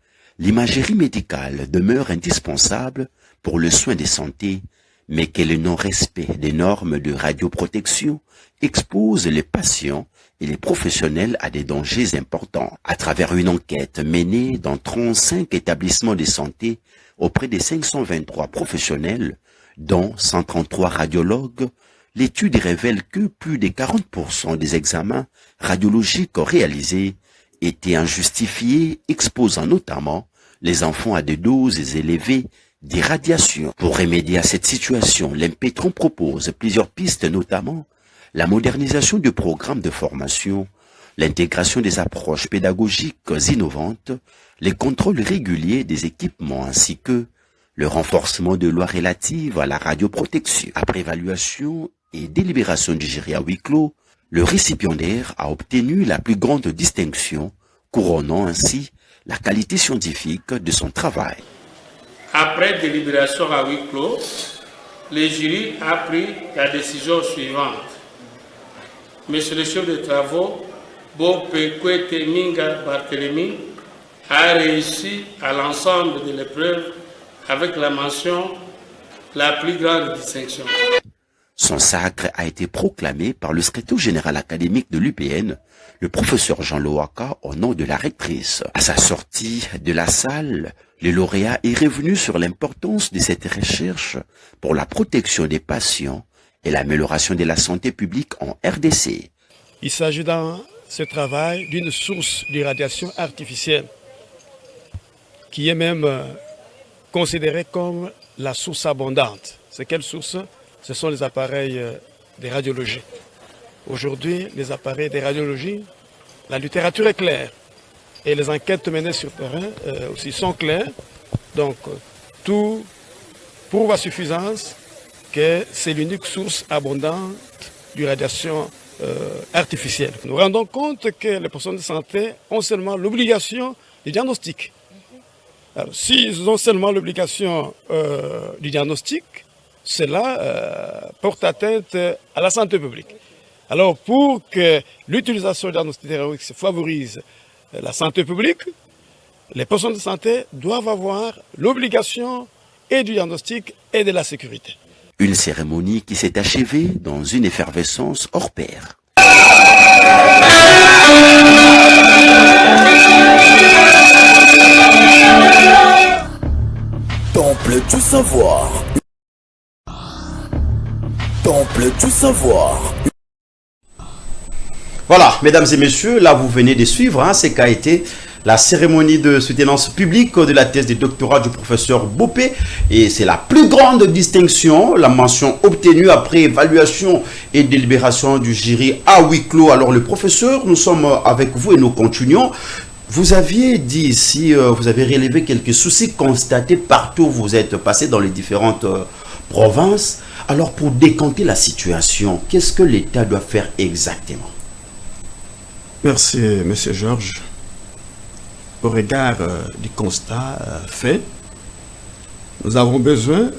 l'imagerie médicale demeure indispensable pour le soin de santé, mais que le non-respect des normes de radioprotection expose les patients et les professionnels à des dangers importants. À travers une enquête menée dans 35 établissements de santé auprès des 523 professionnels, dont 133 radiologues, l'étude révèle que plus de 40% des examens radiologiques réalisés étaient injustifiés, exposant notamment les enfants à des doses élevées d'irradiation. Pour remédier à cette situation, l'Impétron propose plusieurs pistes, notamment la modernisation du programme de formation, l'intégration des approches pédagogiques innovantes, les contrôles réguliers des équipements ainsi que le renforcement de lois relatives à la radioprotection. Après évaluation et délibération du jury à huis clos, le récipiendaire a obtenu la plus grande distinction, couronnant ainsi la qualité scientifique de son travail. Après délibération à huis clos, le jury a pris la décision suivante. Monsieur le chef de travaux, Bopekwete Minga Barthélemy, a réussi à l'ensemble de l'épreuve avec la mention la plus grande distinction. Son sacre a été proclamé par le secrétaire général académique de l'UPN, le professeur Jean Loaka, au nom de la rectrice. À sa sortie de la salle, le lauréat est revenu sur l'importance de cette recherche pour la protection des patients et l'amélioration de la santé publique en RDC. Il s'agit dans ce travail d'une source d'irradiation artificielle qui est même considérée comme la source abondante. C'est quelle source? Ce sont les appareils de radiologie. Aujourd'hui, les appareils de radiologie, la littérature est claire et les enquêtes menées sur terrain aussi sont claires. Donc, tout prouve à suffisance que c'est l'unique source abondante d'irradiation artificielle. Nous rendons compte que les personnes de santé ont seulement l'obligation du diagnostic. Alors, s'ils ont seulement l'obligation du diagnostic, cela porte atteinte à la santé publique. Alors, pour que l'utilisation du diagnostic thérapeutique favorise la santé publique, les personnes de santé doivent avoir l'obligation et du diagnostic et de la sécurité. Une cérémonie qui s'est achevée dans une effervescence hors pair. Temple du savoir. Temple du savoir. Voilà, mesdames et messieurs, là vous venez de suivre ce qu'a été la cérémonie de soutenance publique de la thèse de doctorat du professeur Bopé. Et c'est la plus grande distinction, la mention obtenue après évaluation et délibération du jury à huis clos. Alors le professeur, nous sommes avec vous et nous continuons. Vous aviez dit ici, vous avez relevé quelques soucis constatés partout où vous êtes passé dans les différentes provinces. Alors pour décanter la situation, qu'est-ce que l'État doit faire exactement? Merci, M. Georges. Au regard du constat fait, nous avons besoin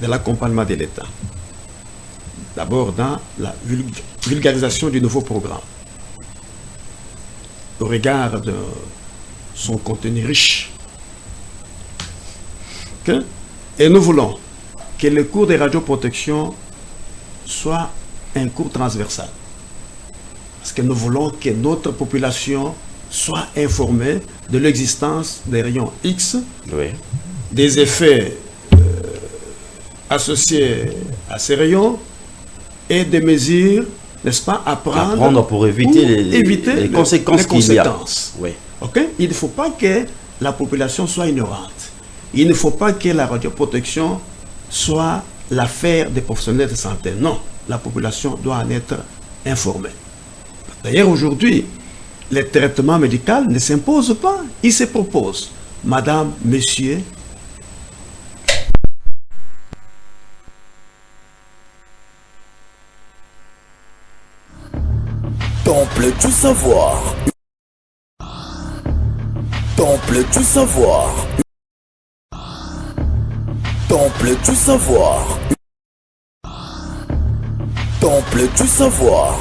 de l'accompagnement de l'État. D'abord dans la vulgarisation du nouveau programme. Au regard de son contenu riche. Okay? Et nous voulons que le cours de radioprotection soit un cours transversal. Parce que nous voulons que notre population soit informée de l'existence des rayons X, Oui. des effets associés à ces rayons et des mesures, n'est-ce pas, à prendre pour éviter les conséquences qu'il y a. Oui. Okay? Il ne faut pas que la population soit ignorante. Il ne faut pas que la radioprotection soit l'affaire des professionnels de santé. Non, la population doit en être informée. D'ailleurs, aujourd'hui, le traitement médical ne s'impose pas, il se propose. Madame, monsieur, Temple du savoir. Temple du savoir. Temple du savoir. Temple du savoir.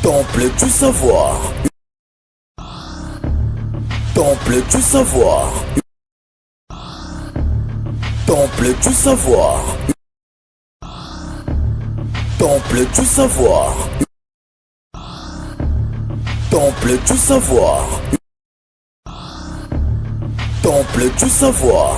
Temple du savoir. Temple du savoir. Temple du savoir. Temple du savoir. Temple du savoir. Temple du savoir.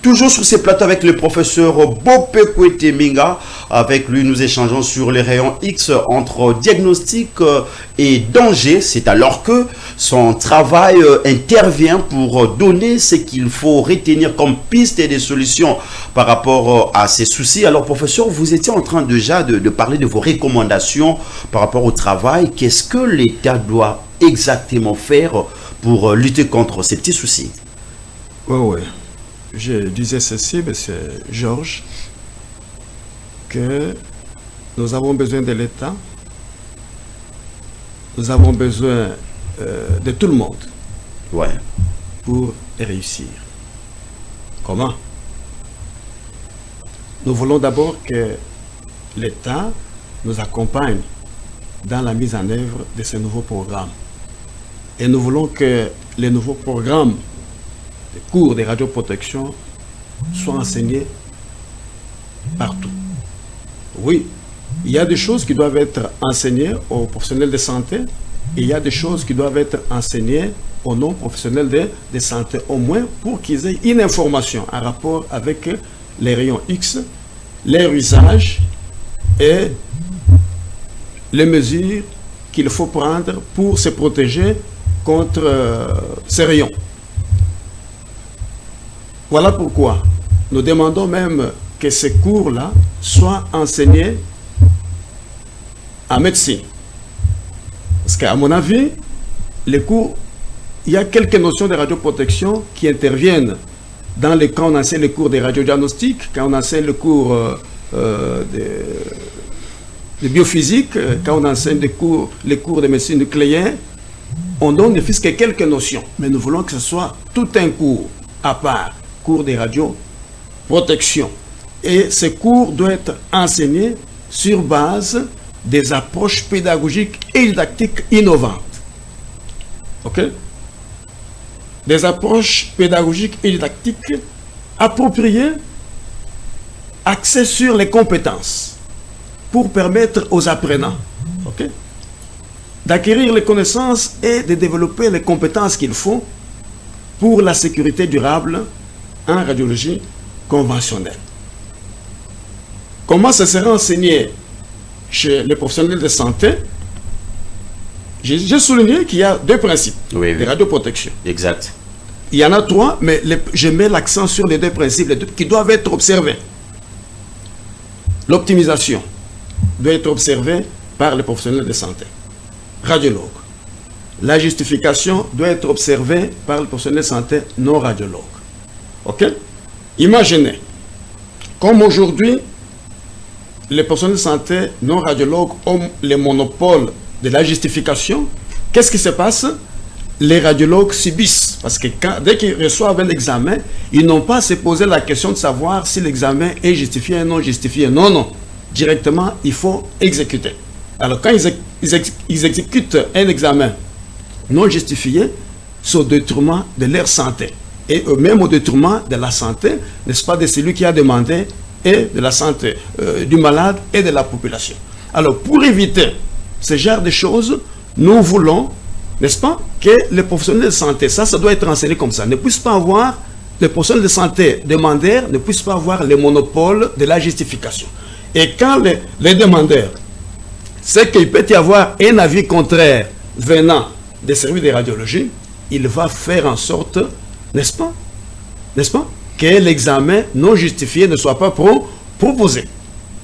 Toujours sur ces plateaux avec le professeur Bopekwete Minga. Avec lui, nous échangeons sur les rayons X entre diagnostic et danger. C'est alors que son travail intervient pour donner ce qu'il faut retenir comme piste et des solutions par rapport à ces soucis. Alors, professeur, vous étiez en train déjà de parler de vos recommandations par rapport au travail. Qu'est-ce que l'État doit exactement faire pour lutter contre ces petits soucis? Oui. Je disais ceci, M. Georges, que nous avons besoin de l'État, nous avons besoin de tout le monde pour réussir. Comment? Nous voulons d'abord que l'État nous accompagne dans la mise en œuvre de ces nouveaux programmes. Et nous voulons que les nouveaux programmes les cours de radioprotection soient enseignés partout. Oui, il y a des choses qui doivent être enseignées aux professionnels de santé et il y a des choses qui doivent être enseignées aux non-professionnels de santé, au moins pour qu'ils aient une information en rapport avec les rayons X, leur usage et les mesures qu'il faut prendre pour se protéger contre ces rayons. Voilà pourquoi nous demandons même que ces cours-là soient enseignés en médecine. Parce qu'à mon avis, les cours, il y a quelques notions de radioprotection qui interviennent quand on enseigne les cours de radiodiagnostic, quand on enseigne le cours de biophysique, quand on enseigne les cours de médecine nucléaire. On donne ne fût-ce que quelques notions, mais nous voulons que ce soit tout un cours à part. Cours de radioprotection. Et ces cours doivent être enseignés sur base des approches pédagogiques et didactiques innovantes. OK? Des approches pédagogiques et didactiques appropriées, axées sur les compétences, pour permettre aux apprenants, OK, d'acquérir les connaissances et de développer les compétences qu'il faut pour la sécurité durable en radiologie conventionnelle. Comment ça sera enseigné chez les professionnels de santé? J'ai souligné qu'il y a deux principes de radioprotection. Exact. Il y en a trois, mais je mets l'accent sur les deux principes qui doivent être observés. L'optimisation doit être observée par les professionnels de santé, radiologues. La justification doit être observée par les professionnels de santé non radiologues. OK? Imaginez, comme aujourd'hui, les personnels de santé non radiologues ont le monopole de la justification, qu'est-ce qui se passe? Les radiologues subissent, parce que dès qu'ils reçoivent un examen, ils n'ont pas à se poser la question de savoir si l'examen est justifié ou non justifié. Non. Directement, il faut exécuter. Alors, quand ils exécutent un examen non justifié, c'est au détriment de leur santé. Et même au détriment de la santé, n'est-ce pas, de celui qui a demandé, et de la santé du malade et de la population. Alors, pour éviter ce genre de choses, nous voulons, n'est-ce pas, que les professionnels de santé, ça doit être enseigné comme ça, ne puissent pas avoir, les professionnels de santé demandeurs ne puissent pas avoir le monopole de la justification. Et quand les demandeurs, c'est qu'il peut y avoir un avis contraire venant des services de radiologie, il va faire en sorte, n'est-ce pas, que l'examen non justifié ne soit pas proposé.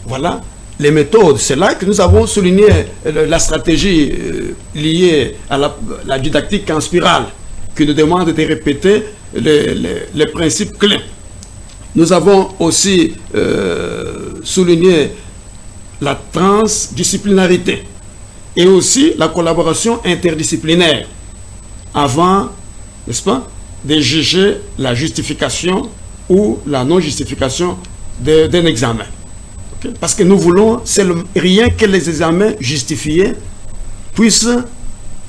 Voilà les méthodes. C'est là que nous avons souligné la stratégie liée à la didactique en spirale, qui nous demande de répéter les principes clés. Nous avons aussi souligné la transdisciplinarité et aussi la collaboration interdisciplinaire avant, n'est-ce pas, de juger la justification ou la non-justification d'un examen. Okay? Parce que nous voulons, rien que les examens justifiés puissent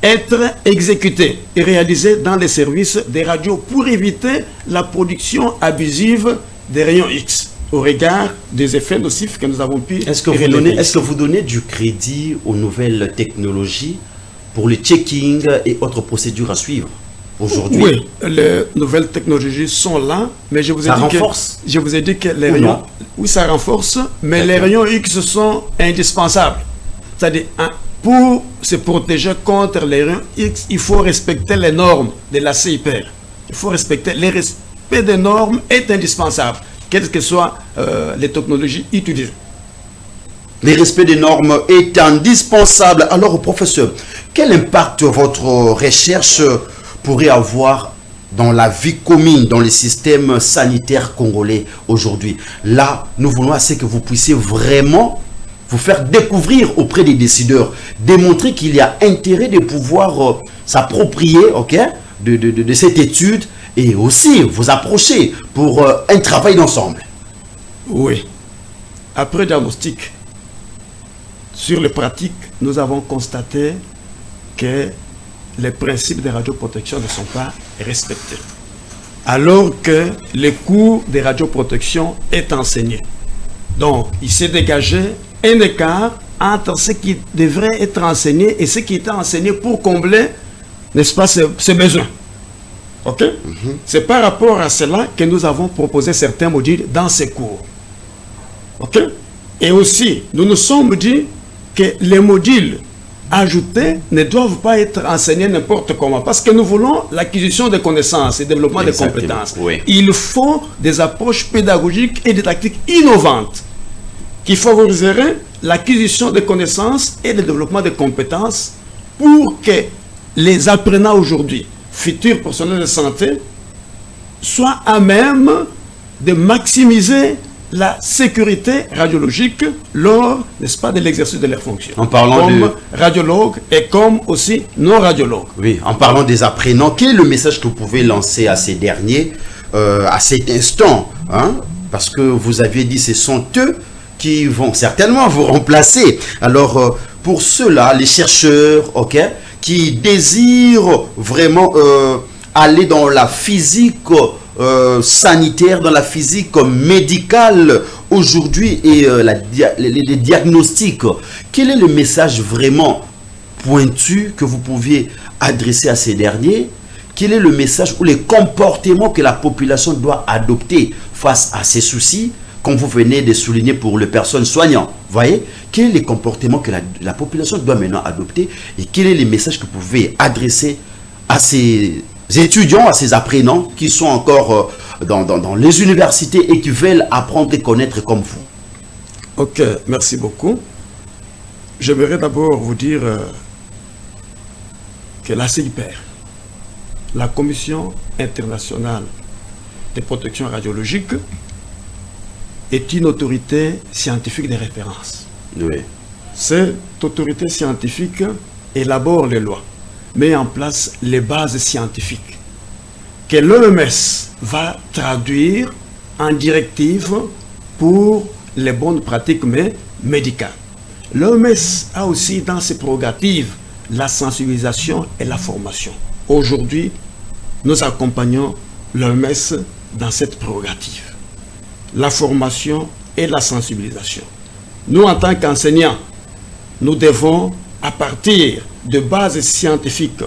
être exécutés et réalisés dans les services des radios pour éviter la production abusive des rayons X au regard des effets nocifs que nous avons pu relever. Est-ce que vous donnez du crédit aux nouvelles technologies pour le checking et autres procédures à suivre? aujourd'hui? Oui, les nouvelles technologies sont là, mais je vous ai Ça dit renforce? je vous ai dit que les Ou rayons, non? oui, ça renforce, mais les D'accord. rayons X sont indispensables. C'est-à-dire, pour se protéger contre les rayons X, il faut respecter les normes de la CIPR. Il faut respecter les respect des normes est indispensable, quelles que soient les technologies utilisées. Le respect des normes est indispensable. Alors, professeur, quel impact votre recherche pourrait avoir dans la vie commune, dans le système sanitaire congolais aujourd'hui? Là, nous voulons assez que vous puissiez vraiment vous faire découvrir auprès des décideurs, démontrer qu'il y a intérêt de pouvoir s'approprier, de cette étude et aussi vous approcher pour un travail d'ensemble. Oui. Après diagnostic, sur les pratiques, nous avons constaté que les principes de radioprotection ne sont pas respectés. Alors que le cours de radioprotection est enseigné. Donc, il s'est dégagé un écart entre ce qui devrait être enseigné et ce qui était enseigné pour combler, n'est-ce pas, ces besoins. Ok? C'est par rapport à cela que nous avons proposé certains modules dans ces cours. Ok? Et aussi, nous nous sommes dit que les modules ajoutés ne doivent pas être enseignés n'importe comment, parce que nous voulons l'acquisition de connaissances et le développement de compétences. Oui. Il faut des approches pédagogiques et didactiques innovantes qui favoriseraient l'acquisition de connaissances et le développement de compétences pour que les apprenants aujourd'hui, futurs professionnels de santé, soient à même de maximiser la sécurité radiologique lors, n'est-ce pas, de l'exercice de leurs fonctions. En parlant comme radiologue et comme aussi non-radiologue. Oui, en parlant des apprenants, quel est le message que vous pouvez lancer à ces derniers à cet instant, hein? Parce que vous aviez dit ce sont eux qui vont certainement vous remplacer. Alors, pour ceux-là, les chercheurs, qui désirent vraiment aller dans la physique sanitaire, dans la physique médicale aujourd'hui et les diagnostics, quel est le message vraiment pointu que vous pouviez adresser à ces derniers? Quel est le message ou les comportements que la population doit adopter face à ces soucis, comme vous venez de souligner pour les personnes soignantes? Voyez, quels sont les comportements que la population doit maintenant adopter et quel est le message que vous pouvez adresser à ces étudiants, à ces apprenants qui sont encore dans les universités et qui veulent apprendre et connaître comme vous? Ok, merci beaucoup. J'aimerais d'abord vous dire que la CIPR, la Commission internationale de protection radiologique, est une autorité scientifique de référence. Oui. Cette autorité scientifique élabore les lois, met en place les bases scientifiques que l'OMS va traduire en directives pour les bonnes pratiques médicales. L'OMS a aussi dans ses prérogatives la sensibilisation et la formation. Aujourd'hui, nous accompagnons l'OMS dans cette prérogative. La formation et la sensibilisation. Nous, en tant qu'enseignants, nous devons, à partir de bases scientifiques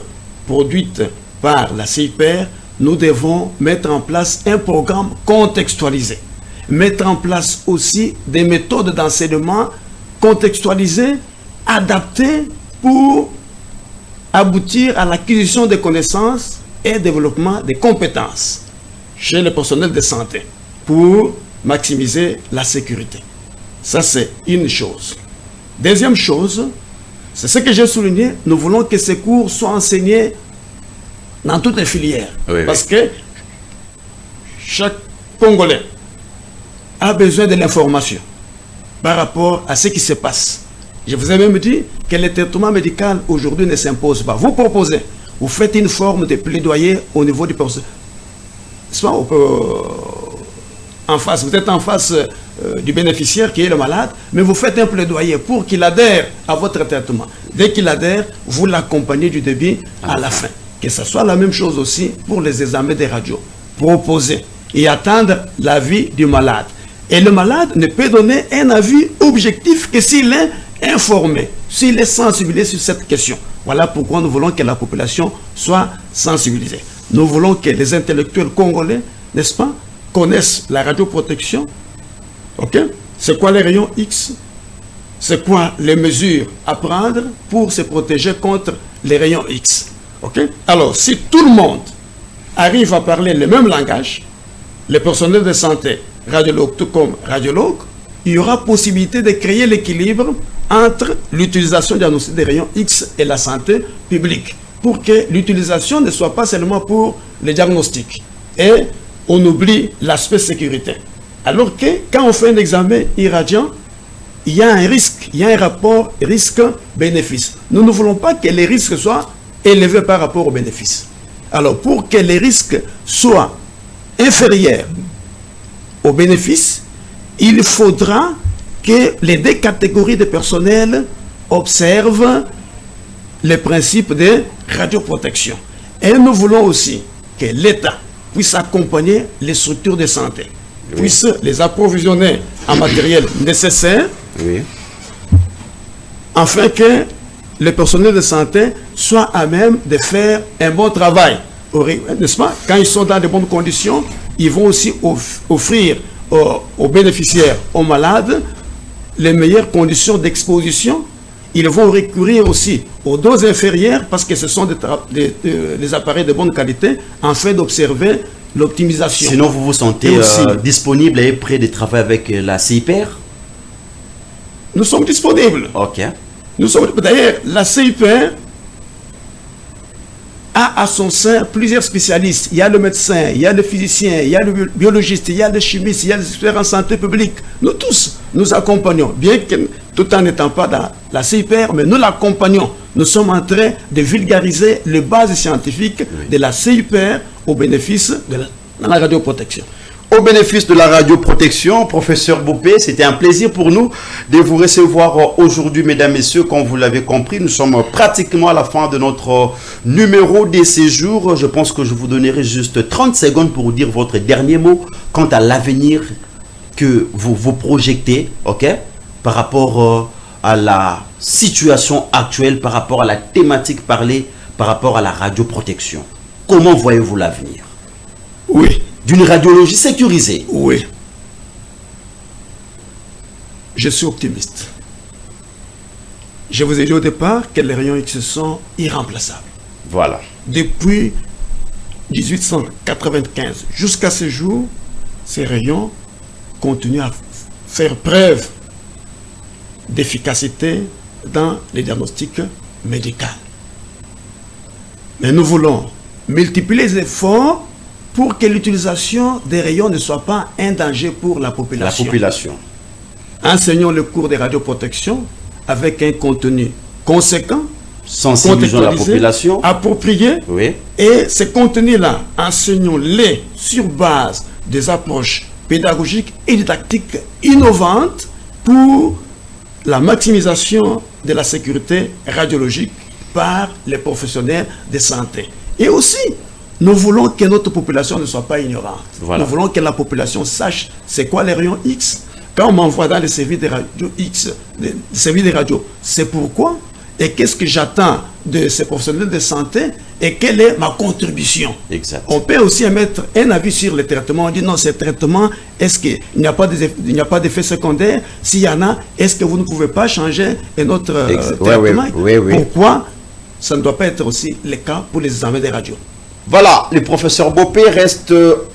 produites par la CIPR, nous devons mettre en place un programme contextualisé. Mettre en place aussi des méthodes d'enseignement contextualisées, adaptées pour aboutir à l'acquisition de connaissances et développement des compétences chez les personnels de santé pour maximiser la sécurité. Ça, c'est une chose. Deuxième chose, c'est ce que j'ai souligné, nous voulons que ces cours soient enseignés dans toutes les filières. Oui, parce que chaque Congolais a besoin de l'information par rapport à ce qui se passe. Je vous ai même dit que le traitement médical aujourd'hui ne s'impose pas. Vous proposez, vous faites une forme de plaidoyer au niveau du personnel. Soit en face, vous êtes en face du bénéficiaire qui est le malade, mais vous faites un plaidoyer pour qu'il adhère à votre traitement. Dès qu'il adhère, vous l'accompagnez du début à la fin. Que ce soit la même chose aussi pour les examens des radios. Proposer et attendre l'avis du malade. Et le malade ne peut donner un avis objectif que s'il est informé, s'il est sensibilisé sur cette question. Voilà pourquoi nous voulons que la population soit sensibilisée. nous voulons que les intellectuels congolais, n'est-ce pas, connaissent la radioprotection. Ok? C'est quoi les rayons X? C'est quoi les mesures à prendre pour se protéger contre les rayons X? Ok? Alors, si tout le monde arrive à parler le même langage, les personnels de santé, radiologues tout comme radiologues, il y aura possibilité de créer l'équilibre entre l'utilisation diagnostique des rayons X et la santé publique, pour que l'utilisation ne soit pas seulement pour les diagnostics. Et on oublie l'aspect sécurité. Alors que quand on fait un examen irradiant, il y a un risque, il y a un rapport risque-bénéfice. Nous ne voulons pas que les risques soient élevés par rapport aux bénéfices. Alors, pour que les risques soient inférieurs aux bénéfices, il faudra que les deux catégories de personnel observent les principes de radioprotection. Et nous voulons aussi que l'État puisse accompagner les structures de santé, puisse les approvisionner en matériel nécessaire, afin que le personnel de santé soit à même de faire un bon travail. N'est-ce pas? Quand ils sont dans de bonnes conditions, ils vont aussi offrir aux bénéficiaires, aux malades, les meilleures conditions d'exposition. Ils vont recourir aussi aux doses inférieures parce que ce sont des appareils de bonne qualité afin d'observer l'optimisation. Sinon, vous vous sentez disponible et prêt de travailler avec la CIPR? Nous sommes disponibles. Ok. D'ailleurs, la CIPR a à son sein plusieurs spécialistes. Il y a le médecin, il y a le physicien, il y a le biologiste, il y a le chimiste, il y a les experts en santé publique. Nous tous, nous accompagnons, bien que tout en n'étant pas dans la CIPR, mais nous l'accompagnons. Nous sommes en train de vulgariser les bases scientifiques de la CIPR au bénéfice de la radioprotection. Au bénéfice de la radioprotection, professeur Bopé, c'était un plaisir pour nous de vous recevoir aujourd'hui, mesdames, messieurs. Comme vous l'avez compris, nous sommes pratiquement à la fin de notre numéro de séjour. Je pense que je vous donnerai juste 30 secondes pour vous dire votre dernier mot quant à l'avenir que vous projetez, ok, par rapport à la situation actuelle, par rapport à la thématique parlée, par rapport à la radioprotection. Comment voyez-vous l'avenir? Oui. D'une radiologie sécurisée? Oui. Je suis optimiste. Je vous ai dit au départ que les rayons X sont irremplaçables. Voilà. Depuis 1895 jusqu'à ce jour, ces rayons continuent à faire preuve d'efficacité dans les diagnostics médicaux. Mais nous voulons multiplier les efforts pour que l'utilisation des rayons ne soit pas un danger pour la population. La population. Enseignons le cours de radioprotection avec un contenu conséquent, sensibilisons la population, approprié. Oui. Et ces contenus-là, enseignons-les sur base des approches pédagogiques et didactiques innovantes pour la maximisation de la sécurité radiologique par les professionnels de santé. Et aussi, nous voulons que notre population ne soit pas ignorante. Voilà. Nous voulons que la population sache c'est quoi les rayons X. Quand on m'envoie dans les services de radio X, les services de radio, c'est pourquoi et qu'est-ce que j'attends de ces professionnels de santé et quelle est ma contribution. Exact. On peut aussi émettre un avis sur les traitements. On dit non, ces traitements, est-ce qu'il n'y a pas d'effet secondaire? S'il y en a, est-ce que vous ne pouvez pas changer un autre traitement? Oui. Pourquoi ça ne doit pas être aussi le cas pour les examens de radio? Voilà, le professeur Bopé reste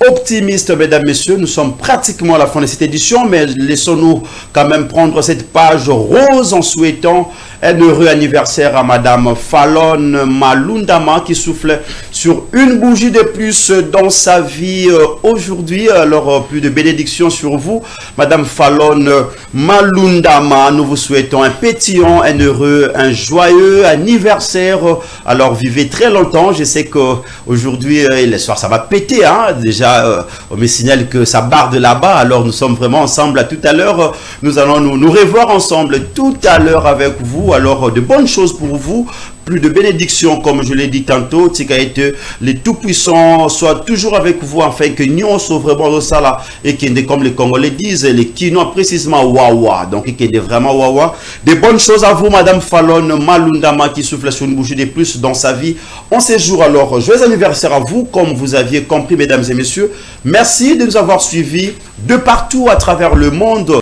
optimiste, mesdames, messieurs. Nous sommes pratiquement à la fin de cette édition, mais laissons-nous quand même prendre cette page rose en souhaitant un heureux anniversaire à Madame Fallon Malundama qui souffle sur une bougie de plus dans sa vie aujourd'hui. Alors, plus de bénédictions sur vous, Madame Fallon Malundama. Nous vous souhaitons un pétillant, un heureux, un joyeux anniversaire. Alors, vivez très longtemps. Je sais qu'aujourd'hui, le soir, ça va péter. Hein? Déjà, on me signale que ça barde là-bas. Alors, nous sommes vraiment ensemble. À tout à l'heure, nous allons nous revoir ensemble tout à l'heure avec vous. Alors, de bonnes choses pour vous. plus de bénédictions, comme je l'ai dit tantôt, les tout-puissants soient toujours avec vous, afin que nous sommes vraiment ça là, et que comme les Congolais disent, les Kinois précisément wawa, donc qui est vraiment wawa. Des bonnes choses à vous, Madame Fallon Malundama, qui souffle sur une bougie de plus dans sa vie en ces jours. Alors, joyeux anniversaire à vous, comme vous aviez compris, mesdames et messieurs. Merci de nous avoir suivis de partout à travers le monde.